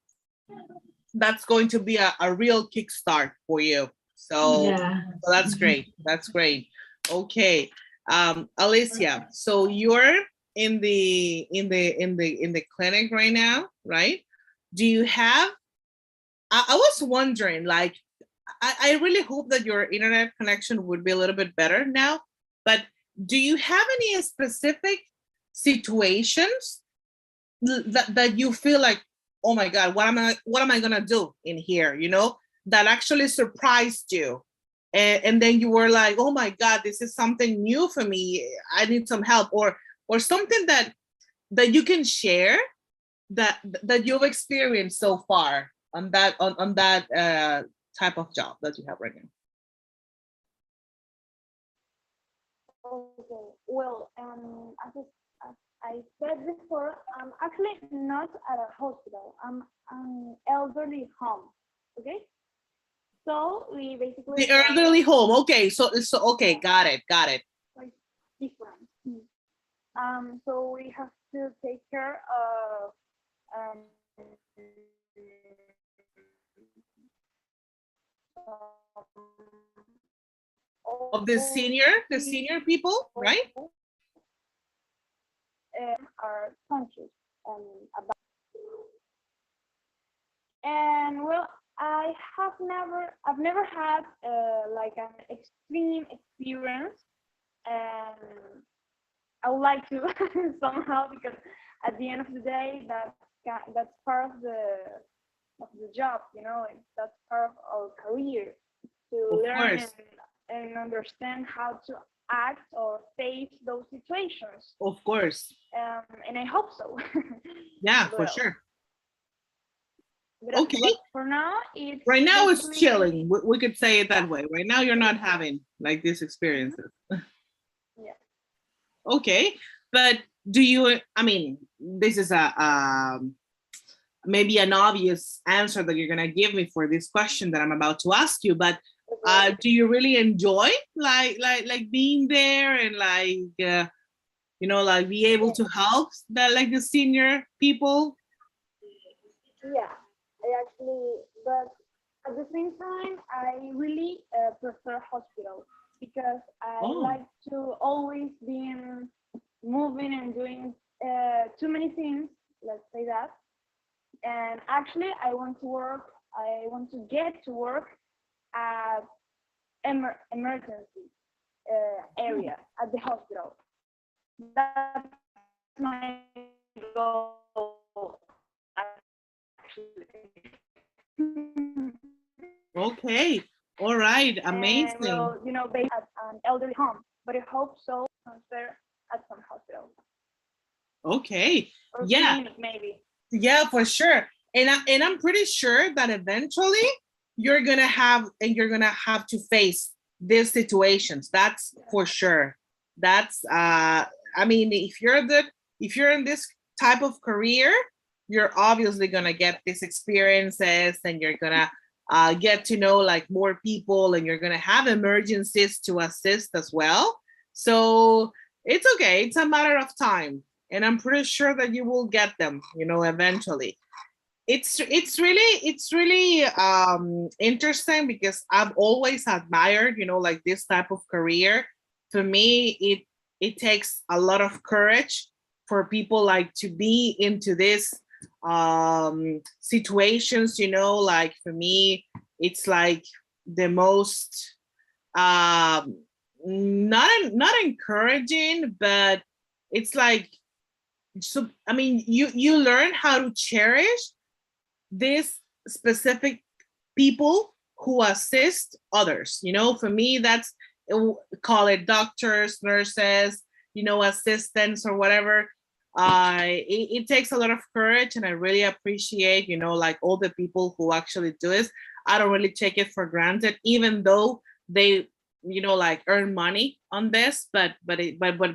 Speaker 1: that's going to be a real kickstart for you. So that's great. That's great. Okay. Alicia, so you're in the clinic right now, right? Do you have, I was wondering, like, I really hope that your internet connection would be a little bit better now, but do you have any specific situations that you feel like, oh my God, what am I gonna do in here? That actually surprised you. And then you were like, oh my God, this is something new for me. I need some help, or something that you can share that you've experienced so far on that type of job that you have right now.
Speaker 5: Okay. Well, as I said before, I'm actually not at a hospital. I'm an elderly home. Okay. So we basically
Speaker 1: the elderly home. Okay, so okay, got it.
Speaker 5: Like different. So we have to take care of
Speaker 1: of the senior people, right?
Speaker 5: Are conscious about. And well, I've never had like an extreme experience, and I would like to somehow, because at the end of the day, that's part of the job, you know, that's part of our career, to learn and understand how to act or face those situations.
Speaker 1: Of course.
Speaker 5: And I hope so.
Speaker 1: Yeah, for sure.
Speaker 5: But for now,
Speaker 1: right now it's chilling. We could say it that way. Right now, you're not having like these experiences.
Speaker 5: Yeah.
Speaker 1: Okay, but do you? I mean, this is a maybe an obvious answer that you're gonna give me for this question that I'm about to ask you. But do you really enjoy like being there and like you know, like be able to help the senior people?
Speaker 5: Yeah, I actually, but at the same time, I really prefer hospitals, because I like to always be moving and doing too many things, let's say that. And actually, I want to get to work at emergency area at the hospital. That's my goal, actually.
Speaker 1: Okay, all right, amazing.
Speaker 5: And well, you know, based at an elderly home, but I hope so transfer at some hospital.
Speaker 1: Okay,
Speaker 5: or
Speaker 1: yeah,
Speaker 5: clinic, maybe.
Speaker 1: Yeah, for sure. And I'm pretty sure that eventually you're gonna have to face these situations. That's for sure. That's I mean, if you're in this type of career, you're obviously gonna get these experiences, and you're gonna get to know like more people, and you're gonna have emergencies to assist as well. So it's okay. It's a matter of time, and I'm pretty sure that you will get them, you know, eventually. It's really interesting, because I've always admired, you know, like this type of career. For me, it takes a lot of courage for people like to be into this situations, you know. Like for me, it's like the most not encouraging, but it's like, so I mean, you learn how to cherish this specific people who assist others, you know. For me, that's, call it doctors, nurses, you know, assistants or whatever. It takes a lot of courage, and I really appreciate, you know, like all the people who actually do this. I don't really take it for granted, even though they, you know, like earn money on this, but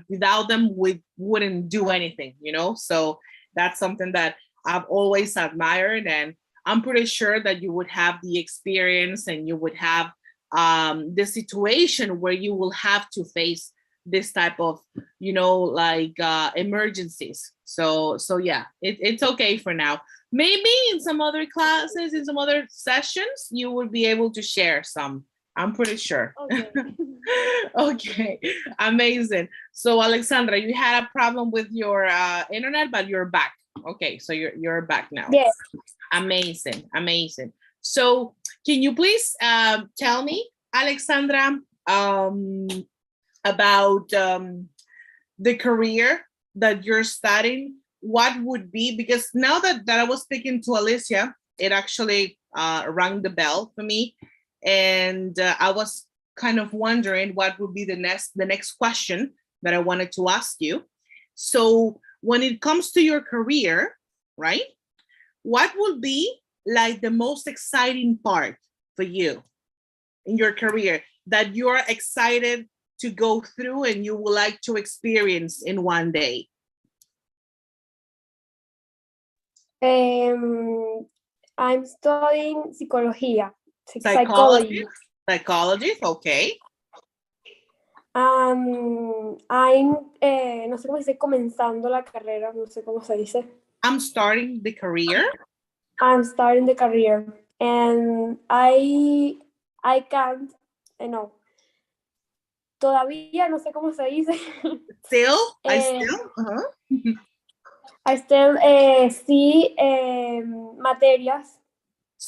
Speaker 1: without them, we wouldn't do anything, you know. So that's something that I've always admired, and I'm pretty sure that you would have the experience, and you would have the situation where you will have to face this type of, you know, like emergencies. So yeah, it's okay for now. Maybe in some other classes, in some other sessions, you would be able to share some. I'm pretty sure.
Speaker 5: Okay.
Speaker 1: Okay, amazing. So Alexandra, you had a problem with your internet, but you're back. Okay, so you're back now.
Speaker 3: Yes.
Speaker 1: Amazing. So can you please tell me, Alexandra, about the career that you're studying? What would be, because now that I was speaking to Alicia, it actually rang the bell for me, and I was kind of wondering what would be the next question that I wanted to ask you. So when it comes to your career, right, what would be like the most exciting part for you in your career that you're excited to go through and you would like to experience in one day?
Speaker 3: I'm studying psychology.
Speaker 1: Psychology, okay.
Speaker 3: I'm, no sé cómo se dice, comenzando la carrera, no sé cómo se dice.
Speaker 1: I'm starting the career.
Speaker 3: I'm starting the career, and I can't, todavía no sé cómo se dice.
Speaker 1: Still? I still?
Speaker 3: I still see materias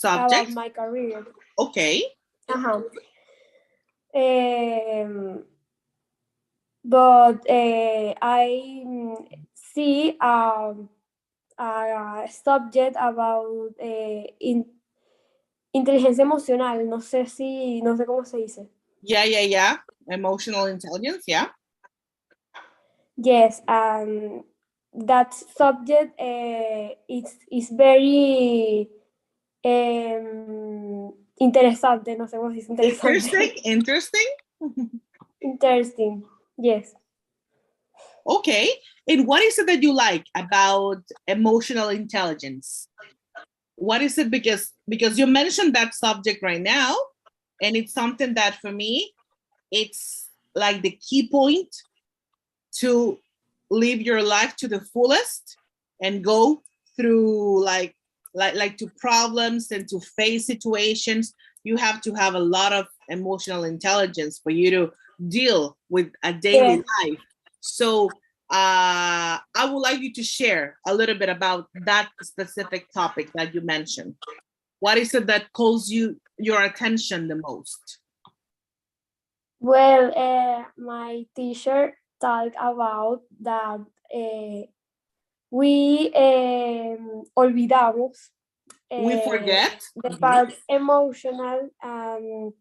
Speaker 3: about
Speaker 1: Subjects?
Speaker 3: my career.
Speaker 1: Okay.
Speaker 3: But I see a subject about inteligencia emocional. No sé cómo se dice.
Speaker 1: Yeah. Emotional intelligence, yeah.
Speaker 3: Yes, that subject is very interesante. No sé cómo se dice interesante.
Speaker 1: Interesting?
Speaker 3: Interesting, yes.
Speaker 1: Okay. And what is it that you like about emotional intelligence? What is it? Because you mentioned that subject right now, and it's something that for me, it's like the key point to live your life to the fullest and go through like to problems and to face situations. You have to have a lot of emotional intelligence for you to deal with a daily life. So I would like you to share a little bit about that specific topic that you mentioned. What is it that calls your attention the most?
Speaker 3: Well, my teacher talked about that we olvidamos
Speaker 1: we forget
Speaker 3: the part emotional and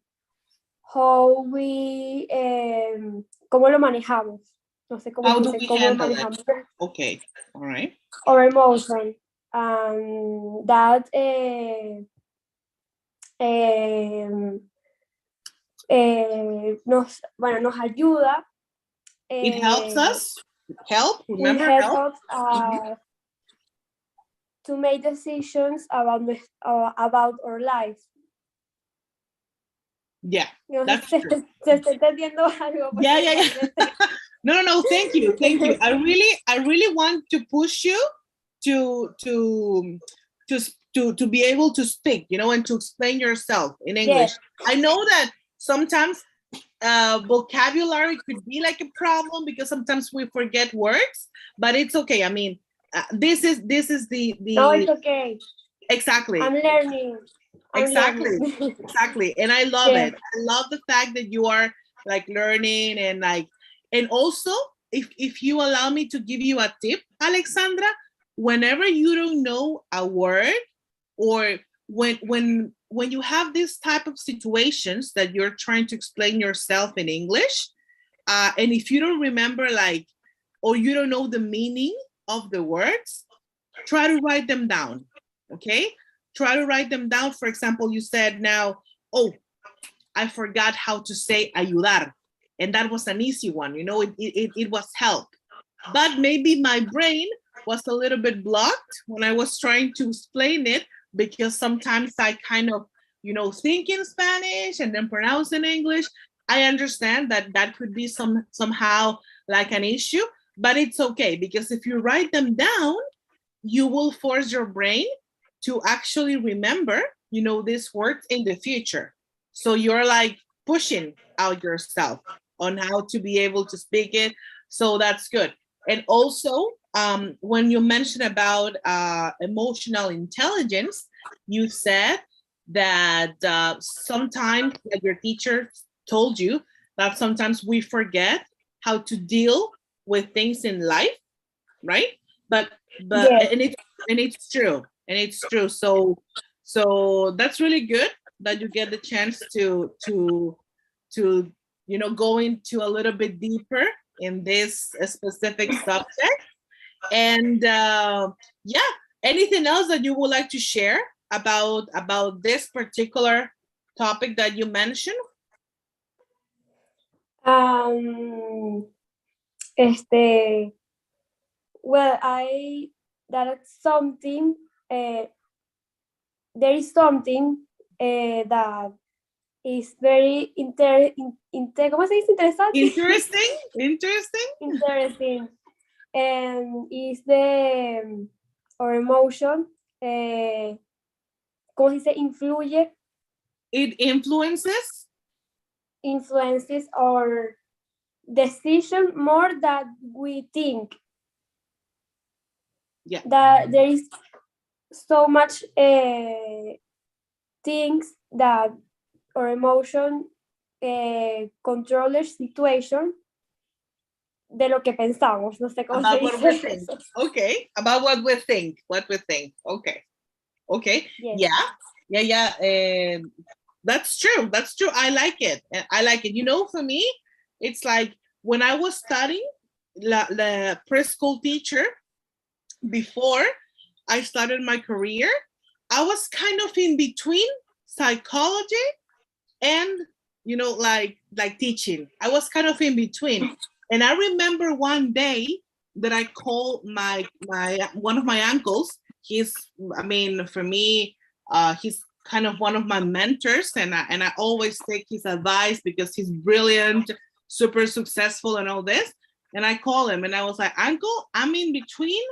Speaker 3: how we cómo lo manejamos. No sé cómo
Speaker 1: how
Speaker 3: dice,
Speaker 1: do we
Speaker 3: cómo
Speaker 1: handle
Speaker 3: lo manejamos.
Speaker 1: it? Okay, all right.
Speaker 3: Our emotion, that nos ayuda.
Speaker 1: It helps us. Remember,
Speaker 3: it
Speaker 1: help.
Speaker 3: helps us to make decisions about our life.
Speaker 1: Yeah,
Speaker 3: No
Speaker 1: that's
Speaker 3: sé
Speaker 1: true.
Speaker 3: se está entendiendo algo.
Speaker 1: Yeah. No, thank you. I really want to push you to be able to speak, and to explain yourself in English.
Speaker 3: Yes.
Speaker 1: I know that sometimes vocabulary could be like a problem because sometimes we forget words, but it's okay. I mean, this is the
Speaker 3: No, it's okay.
Speaker 1: Exactly.
Speaker 3: I'm learning.
Speaker 1: Exactly. And I love it. I love the fact that you are like learning and also if you allow me to give you a tip, Alexandra, whenever you don't know a word or when you have this type of situations that you're trying to explain yourself in English, and if you don't remember or you don't know the meaning of the words, try to write them down. Okay? Try to write them down. For example, you said now, oh, I forgot how to say ayudar. And that was an easy one. It was help. But maybe my brain was a little bit blocked when I was trying to explain it because sometimes I kind of, think in Spanish and then pronounce in English. I understand that could be somehow like an issue, but it's okay because if you write them down, you will force your brain to actually remember, this words in the future. So you're like pushing out yourself on how to be able to speak it. So that's good. And also, when you mentioned about emotional intelligence, you said that sometimes, like your teacher told you, that sometimes we forget how to deal with things in life, right? But it's true. And it's true. So that's really good that you get the chance to go into a little bit deeper in this specific subject. And anything else that you would like to share about this particular topic that you mentioned?
Speaker 3: Well, that's something. There is something that is very ¿cómo se dice? Interesante. Interesting. And is our emotion. ¿Cómo se dice? Influye.
Speaker 1: It influences
Speaker 3: Influences our decision more than we think.
Speaker 1: Yeah.
Speaker 3: That there is so much things that our emotion control the situation de lo que pensamos. No sé cómo
Speaker 1: about
Speaker 3: se
Speaker 1: what we
Speaker 3: dice
Speaker 1: think.
Speaker 3: eso.
Speaker 1: Okay, about what we think. What we think. Okay. Okay.
Speaker 3: Yes.
Speaker 1: Yeah. That's true. That's true. I like it. I like it. You know, for me, it's like when I was studying the preschool teacher before I started my career, I was kind of in between psychology and like teaching. I was kind of in between. And I remember one day that I called my one of my uncles. For me, he's kind of one of my mentors, and I always take his advice because he's brilliant, super successful, and all this. And I call him and I was like, Uncle, I'm in between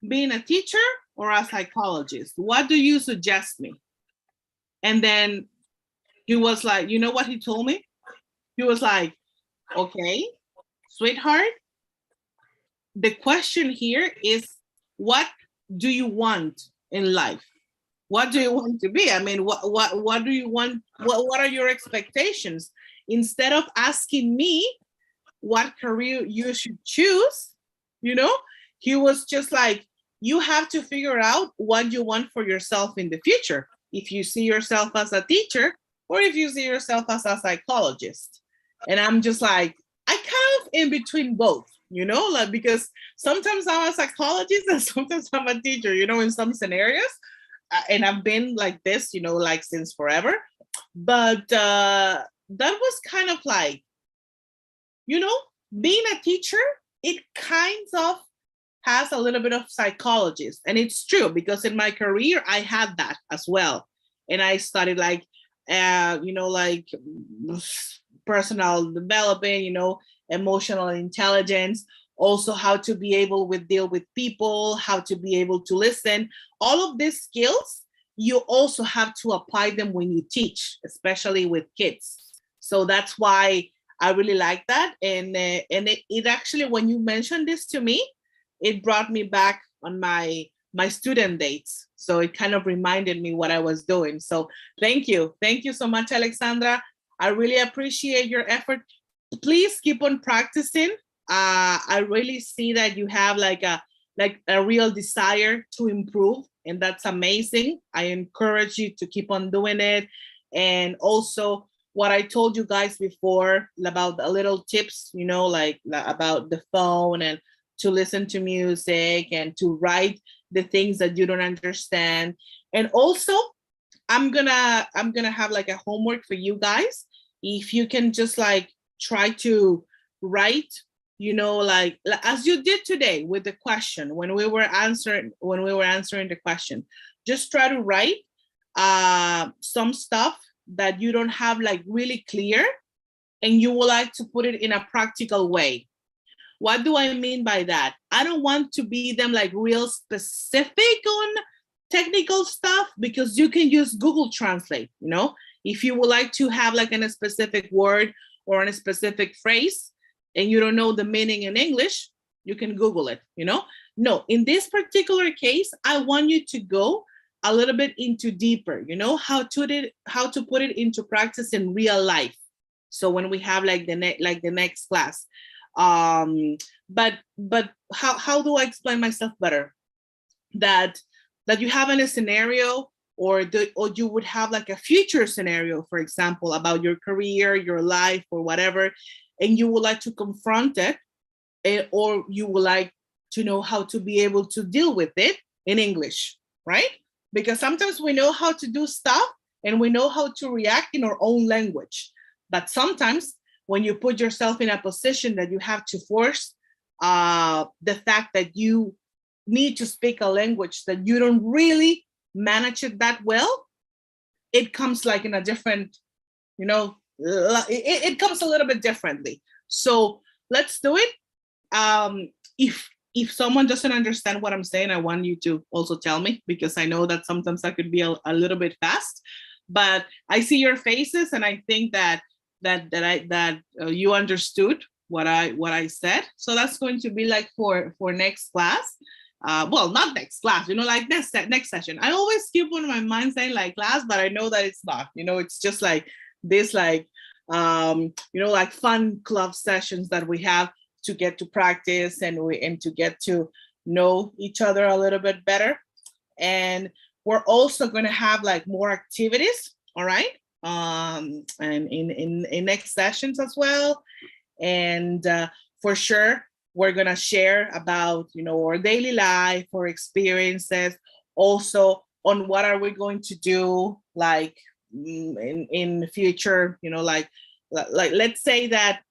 Speaker 1: being a teacher or a psychologist. What do you suggest me? And then he was like, you know what he told me? He was like, okay, sweetheart, the question here is, what do you want in life? What do you want to be? I mean, what do you want? What are your expectations? Instead of asking me what career you should choose, he was just like, you have to figure out what you want for yourself in the future. If you see yourself as a teacher, or if you see yourself as a psychologist. And I'm just like, I kind of in between both, like, because sometimes I'm a psychologist and sometimes I'm a teacher, in some scenarios. And I've been like this, like since forever. But that was kind of like, being a teacher, it kind of has a little bit of psychologist. And it's true, because in my career, I had that as well. And I studied like, like personal development, emotional intelligence, also how to be able to deal with people, how to be able to listen. All of these skills, you also have to apply them when you teach, especially with kids. So that's why I really like that. And it actually, when you mentioned this to me, it brought me back on my student dates. So it kind of reminded me what I was doing. So thank you so much, Alexandra. I really appreciate your effort. Please keep on practicing. I really see that you have like a real desire to improve, and that's amazing. I encourage you to keep on doing it. And also what I told you guys before about the little tips, like about the phone, and to listen to music, and to write the things that you don't understand. And also, I'm gonna have like a homework for you guys. If you can just like try to write, like as you did today with the question, when we were answering the question, just try to write some stuff that you don't have like really clear, and you would like to put it in a practical way. What do I mean by that? I don't want to be them like real specific on technical stuff, because you can use Google Translate, if you would like to have like a specific word or a specific phrase and you don't know the meaning in English, you can Google it, No, in this particular case, I want you to go a little bit into deeper, how to put it into practice in real life. So when we have like the next class, but how do I explain myself better? That you have in a scenario, or you would have like a future scenario, for example, about your career, your life, or whatever, and you would like to confront it, or you would like to know how to be able to deal with it in English, right? Because sometimes we know how to do stuff and we know how to react in our own language, but sometimes when you put yourself in a position that you have to force the fact that you need to speak a language that you don't really manage it that well, it comes like in a different, it comes a little bit differently. So let's do it. If someone doesn't understand what I'm saying, I want you to also tell me, because I know that sometimes I could be a little bit fast, but I see your faces and I think that you understood what I said. So that's going to be like for next class. Well, not next class, like next session. I always keep on my mind saying like class, but I know that it's not, it's just like this, like, like fun club sessions that we have to get to practice and to get to know each other a little bit better. And we're also going to have like more activities, all right, and in next sessions as well. And for sure, we're going to share about, our daily life, our experiences, also on what are we going to do, like in the future, like let's say that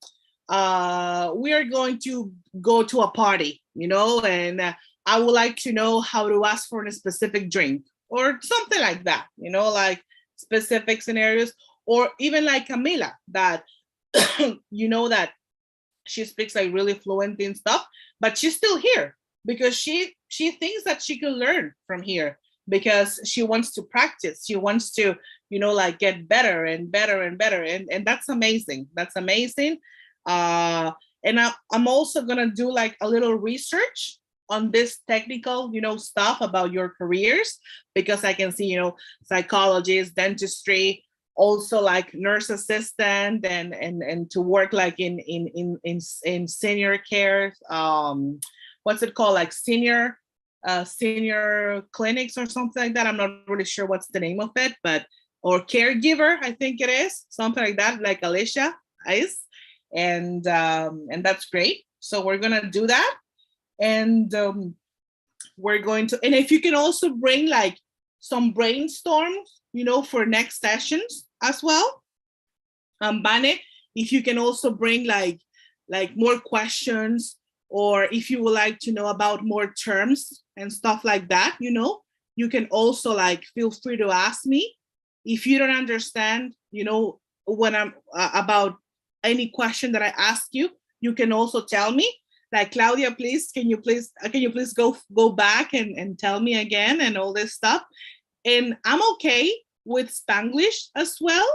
Speaker 1: we are going to go to a party, and I would like to know how to ask for a specific drink or something like that, like specific scenarios. Or even like Camila, that that she speaks like really fluent in stuff, but she's still here because she thinks that she can learn from here because she wants to practice. She wants to, like get better and better and better. And that's amazing. That's amazing. And I'm also going to do like a little research on this technical, stuff about your careers, because I can see, psychologist, dentistry, also like nurse assistant, and to work like in senior care, what's it called, like senior clinics or something like that. I'm not really sure what's the name of it, but or caregiver, I think it is something like that, like Alicia is, and that's great. So we're gonna do that, and we're going to, and if you can also bring like some brainstorms, for next sessions as well. Bane, if you can also bring like more questions, or if you would like to know about more terms and stuff like that, you can also like feel free to ask me. If you don't understand, when I'm about any question that I ask you, you can also tell me. Like, Claudia, please, can you please go back and tell me again and all this stuff. And I'm okay with Spanglish as well,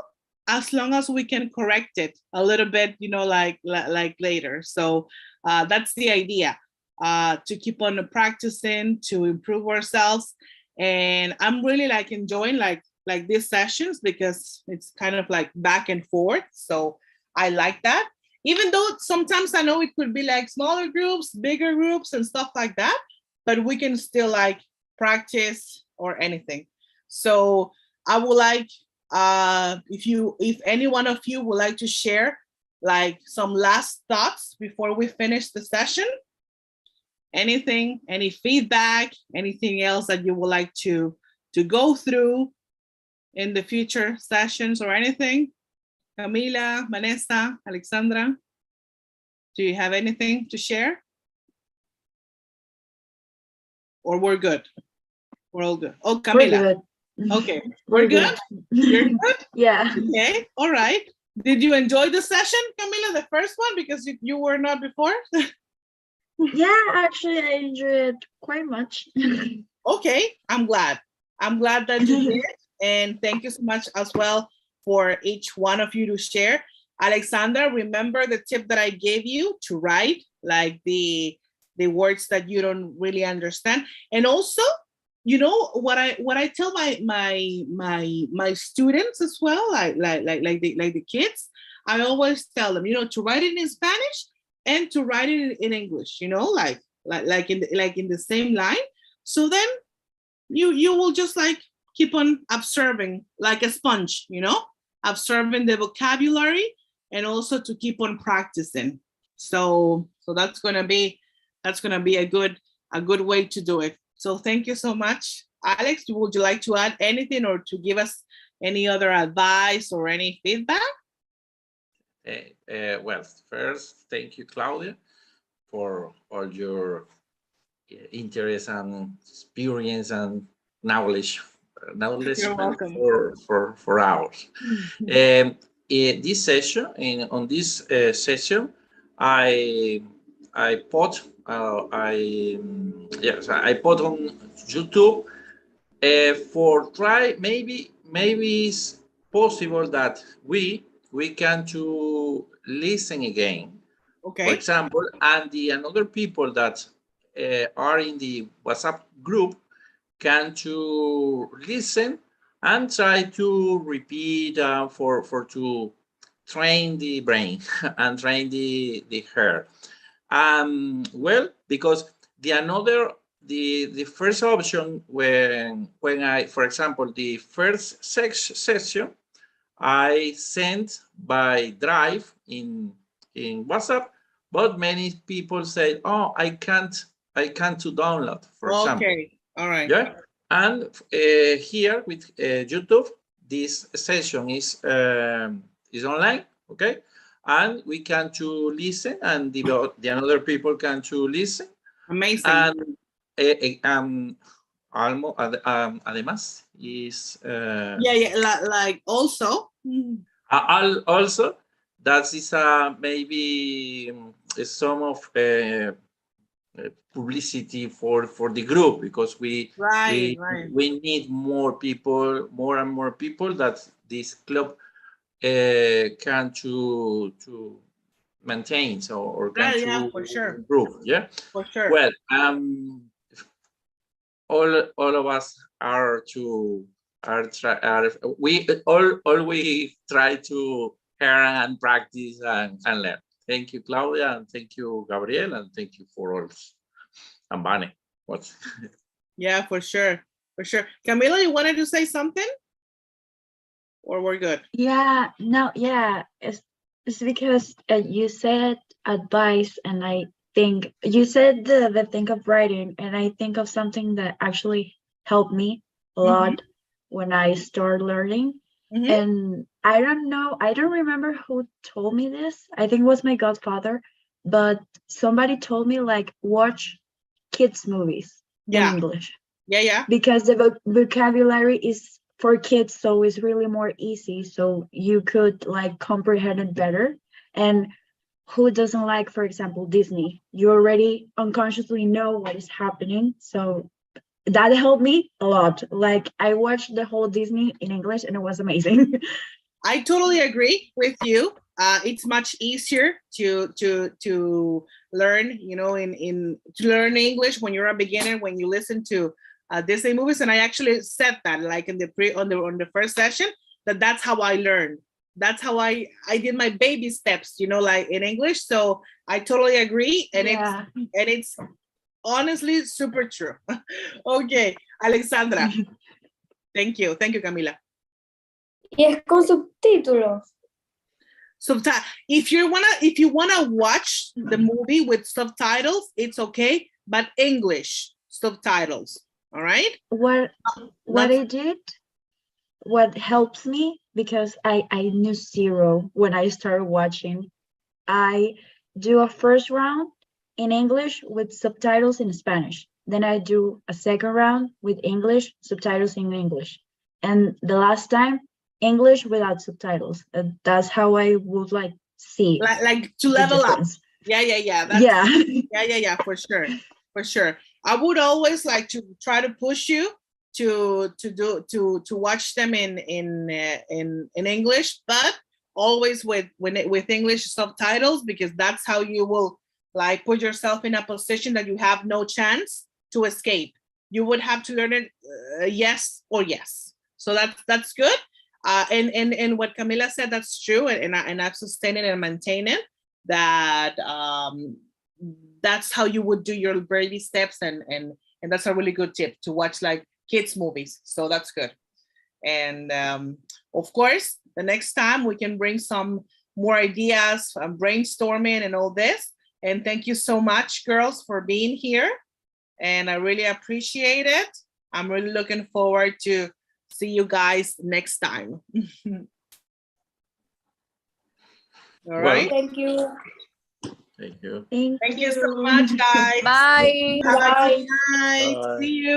Speaker 1: as long as we can correct it a little bit, like later. So that's the idea, to keep on practicing, to improve ourselves. And I'm really like enjoying like these sessions, because it's kind of like back and forth. So I like that. Even though sometimes I know it could be like smaller groups, bigger groups and stuff like that, but we can still like practice or anything. So I would like, if any one of you would like to share like some last thoughts before we finish the session, anything, any feedback, anything else that you would like to go through in the future sessions or anything. Camila, Vanessa, Alexandra, do you have anything to share? Or we're good? We're all good. Oh, Camila.
Speaker 2: We're good.
Speaker 1: Okay, we're good? You're good?
Speaker 2: Yeah.
Speaker 1: Okay, all right. Did you enjoy the session, Camila, the first one, because you were not before?
Speaker 2: Yeah, actually, I enjoyed it quite much.
Speaker 1: Okay, I'm glad. I'm glad that you did. And thank you so much as well for each one of you to share. Alexandra, remember the tip that I gave you to write like the words that you don't really understand. And also, what I tell my students as well, like the kids, I always tell them, to write it in Spanish and to write it in English, like in the same line. So then you will just like keep on observing like a sponge, observing the vocabulary, and also to keep on practicing. So that's gonna be a good way to do it. So thank you so much. Alex, would you like to add anything or to give us any other advice or any feedback?
Speaker 4: Well, first, thank you, Claudia, for all your interest and experience and knowledge.
Speaker 1: You're welcome.
Speaker 4: For hours. This session, on this session, I put put on YouTube for try. Maybe it's possible that we can to listen again
Speaker 1: Okay.
Speaker 4: For example, and the another people that are in the WhatsApp group can to listen and try to repeat for to train the brain and train the hair. Well, because the first option when I, for example, the first session I sent by Drive in WhatsApp, but many people say, "Oh, I can't to download," for example.
Speaker 1: Okay, all right.
Speaker 4: Yeah, and here with YouTube, this session is online, okay, and we can to listen, and the other people can to listen.
Speaker 1: Amazing.
Speaker 4: And además is
Speaker 1: like also.
Speaker 4: also that is maybe some of publicity for the group, because we need more and more people that this club can to maintain or can to
Speaker 1: for sure.
Speaker 4: improve. Yeah,
Speaker 1: for sure.
Speaker 4: Well, all of us we always try to learn and practice and learn. Thank you, Claudia, and thank you, Gabriel, and thank you for all. And Vane. What?
Speaker 1: Yeah, for sure. For sure. Camila, you wanted to say something? Or we're good?
Speaker 2: Yeah, no, yeah. It's because you said advice, and I think you said the thing of writing, and I think of something that actually helped me a lot when I started learning. And I don't know, I don't remember who told me this. I think it was my godfather, but somebody told me, like, watch kids movies in English.
Speaker 1: Yeah.
Speaker 2: Because the vocabulary is for kids, so it's really more easy, so you could like comprehend it better. And who doesn't like, for example, Disney? You already unconsciously know what is happening, so that helped me a lot. Like, I watched the whole Disney in English, and it was amazing.
Speaker 1: I totally agree with you. It's much easier to learn, to learn English when you're a beginner, when you listen to Disney movies. And I actually said that, like on the first session, that's how I learned. That's how I did my baby steps, like in English. So I totally agree, and it's honestly super true. Okay, Alexandra. Thank you, Camila.
Speaker 3: Y es con subtítulos.
Speaker 1: If you wanna watch the movie with subtitles, it's okay, but English subtitles. All right.
Speaker 2: What I did, what helps me, because I knew zero when I started watching, I do a first round in English with subtitles in Spanish. Then I do a second round with English, subtitles in English. And the last time, English without subtitles. That's how I would like see.
Speaker 1: Like to level up. Yeah. Yeah, for sure. I would always like to try to push you to watch them in English, but always with English subtitles, because that's how you will like put yourself in a position that you have no chance to escape. You would have to learn it yes or yes. So that's good. And what Camila said, that's true, and I've sustained it and maintained it, that that's how you would do your baby steps, and that's a really good tip, to watch like kids movies. So that's good. And of course, the next time we can bring some more ideas, brainstorming and all this. And thank you so much, girls, for being here. And I really appreciate it. I'm really looking forward to see you guys next time. All right.
Speaker 3: Thank you.
Speaker 4: Thank you.
Speaker 2: Thank
Speaker 1: you so much, guys.
Speaker 7: Bye.
Speaker 1: Have a good night. See you.